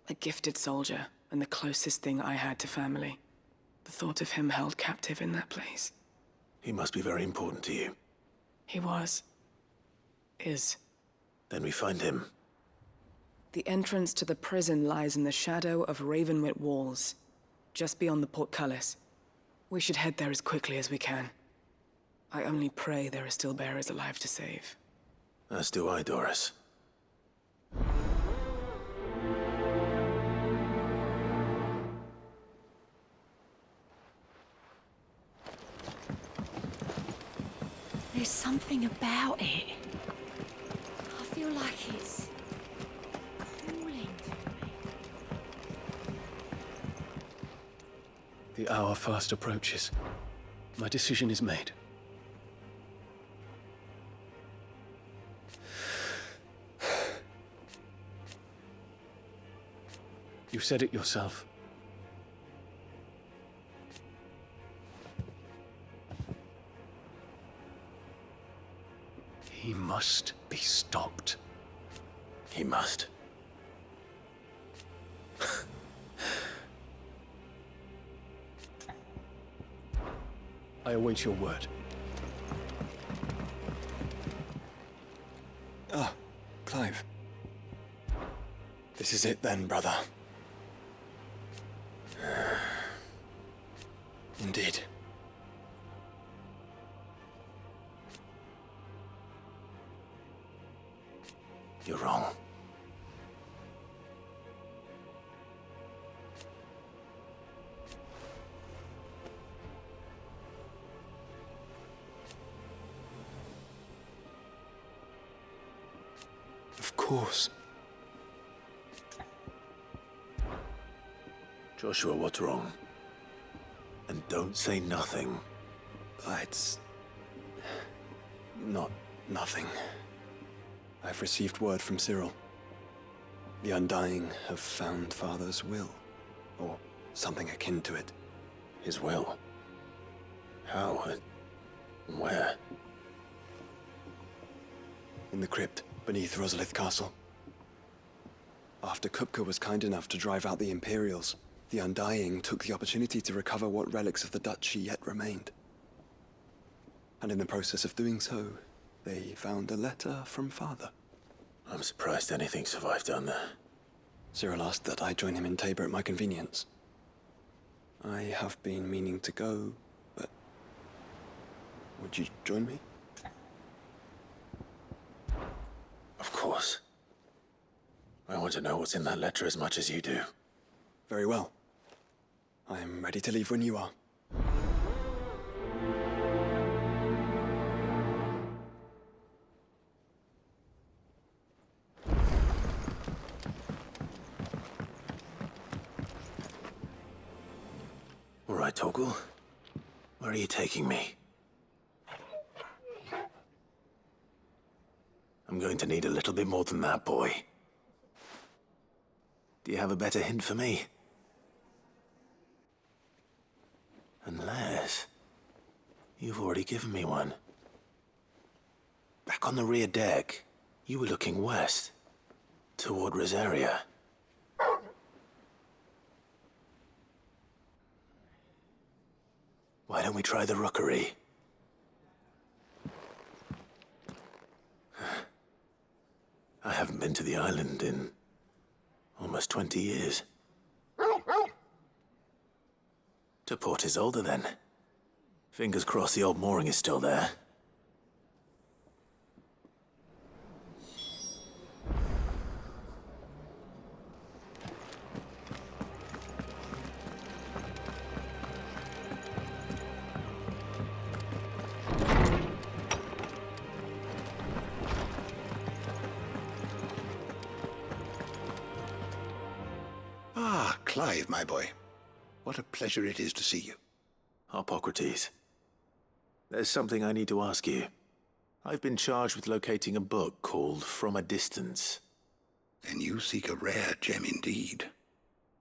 A gifted soldier, and the closest thing I had to family. The thought of him held captive in that place. He must be very important to you. He was. Is. Then we find him. The entrance to the prison lies in the shadow of Ravenwit Walls, just beyond the portcullis. We should head there as quickly as we can. I only pray there are still bearers alive to save. As do I, Doris. There's something about it. I feel like it's The hour fast approaches. My decision is made. You said it yourself. He must be stopped. He must. I await your word. Ah, Clive. This is it then, brother. Indeed. You're wrong. Of course. Joshua, what's wrong? And don't say nothing. It's not nothing. I've received word from Cyril. The Undying have found Father's will, or something akin to it. His will? How and where? In the crypt beneath Rosalith Castle. After Kupka was kind enough to drive out the Imperials, the Undying took the opportunity to recover what relics of the Duchy yet remained. And in the process of doing so, they found a letter from Father. I'm surprised anything survived down there. Cyril asked that I join him in Tabor at my convenience. I have been meaning to go, but would you join me? Of course. I want to know what's in that letter as much as you do. Very well. I am ready to leave when you are. All right, Torgal. Where are you taking me? I'm going to need a little bit more than that, boy. Do you have a better hint for me? Unless you've already given me one. Back on the rear deck, you were looking west, toward Rosaria. Why don't we try the rookery? I haven't been to the island in almost 20 years. To Port Isolde, then. Fingers crossed the old mooring is still there. Ah, Clive, my boy. What a pleasure it is to see you. Harpocrates. There's something I need to ask you. I've been charged with locating a book called From a Distance. Then you seek a rare gem indeed.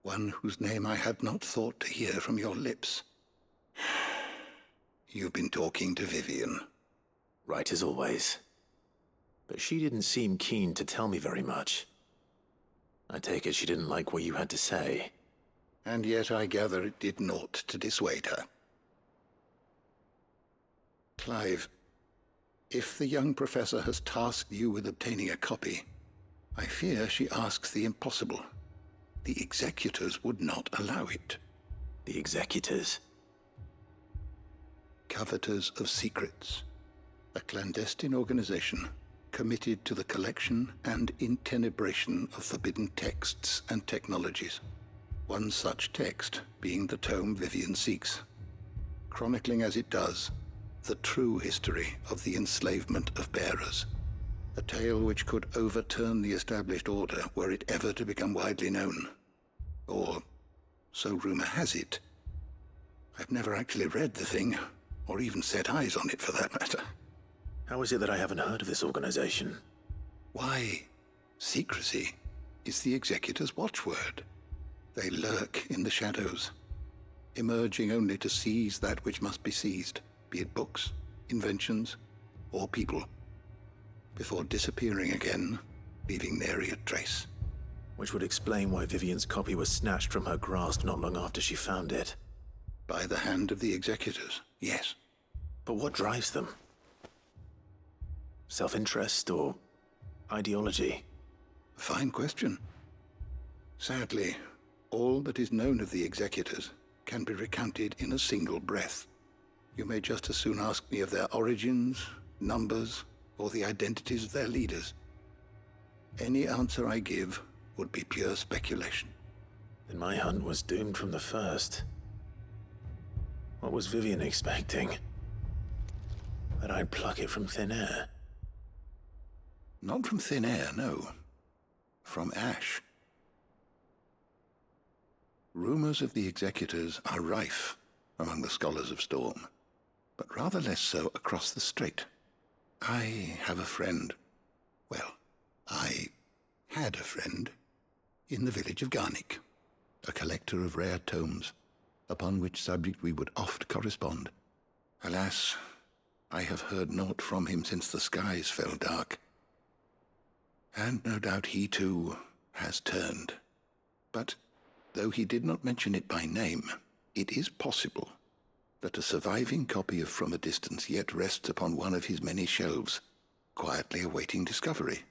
One whose name I had not thought to hear from your lips. You've been talking to Vivian. Right as always. But she didn't seem keen to tell me very much. I take it she didn't like what you had to say. And yet I gather it did naught to dissuade her. Clive, if the young professor has tasked you with obtaining a copy, I fear she asks the impossible. The executors would not allow it. The executors? Coveters of Secrets. A clandestine organization committed to the collection and intenebration of forbidden texts and technologies. One such text being the tome Vivian seeks, chronicling as it does the true history of the enslavement of bearers, a tale which could overturn the established order were it ever to become widely known. Or, so rumor has it, I've never actually read the thing, or even set eyes on it for that matter. How is it that I haven't heard of this organization? Why, secrecy is the Executor's watchword. They lurk in the shadows, emerging only to seize that which must be seized, be it books, inventions, or people, before disappearing again, leaving nary a trace. Which would explain why Vivian's copy was snatched from her grasp not long after she found it. By the hand of the Executors, yes. But what drives them? Self-interest or ideology? A fine question. Sadly, all that is known of the Executors can be recounted in a single breath. You may just as soon ask me of their origins, numbers, or the identities of their leaders. Any answer I give would be pure speculation. Then my hunt was doomed from the first. What was Vivian expecting? That I'd pluck it from thin air? Not from thin air, no. From ash. Rumors of the Executors are rife among the scholars of Storm, but rather less so across the Strait. I have a friend. Well, I had a friend in the village of Garnick, a collector of rare tomes, upon which subject we would oft correspond. Alas, I have heard naught from him since the skies fell dark. And no doubt he too has turned. But though he did not mention it by name, it is possible that a surviving copy of From a Distance yet rests upon one of his many shelves, quietly awaiting discovery.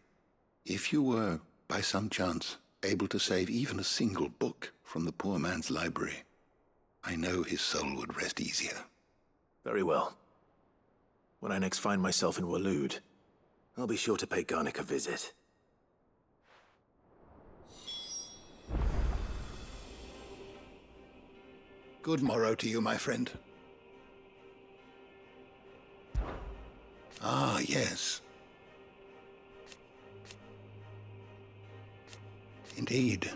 If you were, by some chance, able to save even a single book from the poor man's library, I know his soul would rest easier. Very well. When I next find myself in Waloed, I'll be sure to pay Garnick a visit. Good morrow to you, my friend. Ah, yes. Indeed.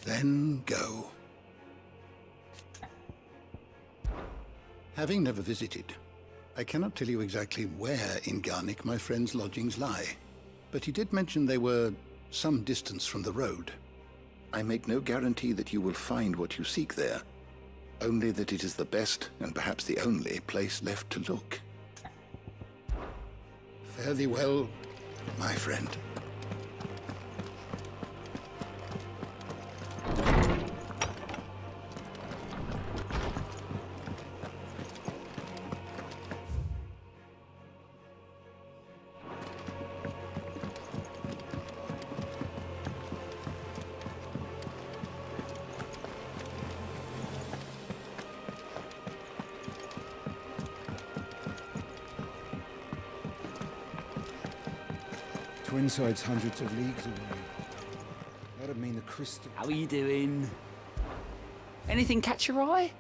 Then go. Having never visited, I cannot tell you exactly where in Garnick my friend's lodgings lie, but he did mention they were some distance from the road. I make no guarantee that you will find what you seek there, only that it is the best and perhaps the only place left to look. Fare thee well, my friend. Twinside's hundreds of leagues away. That'd mean the crystal... How are you doing? Anything catch your eye?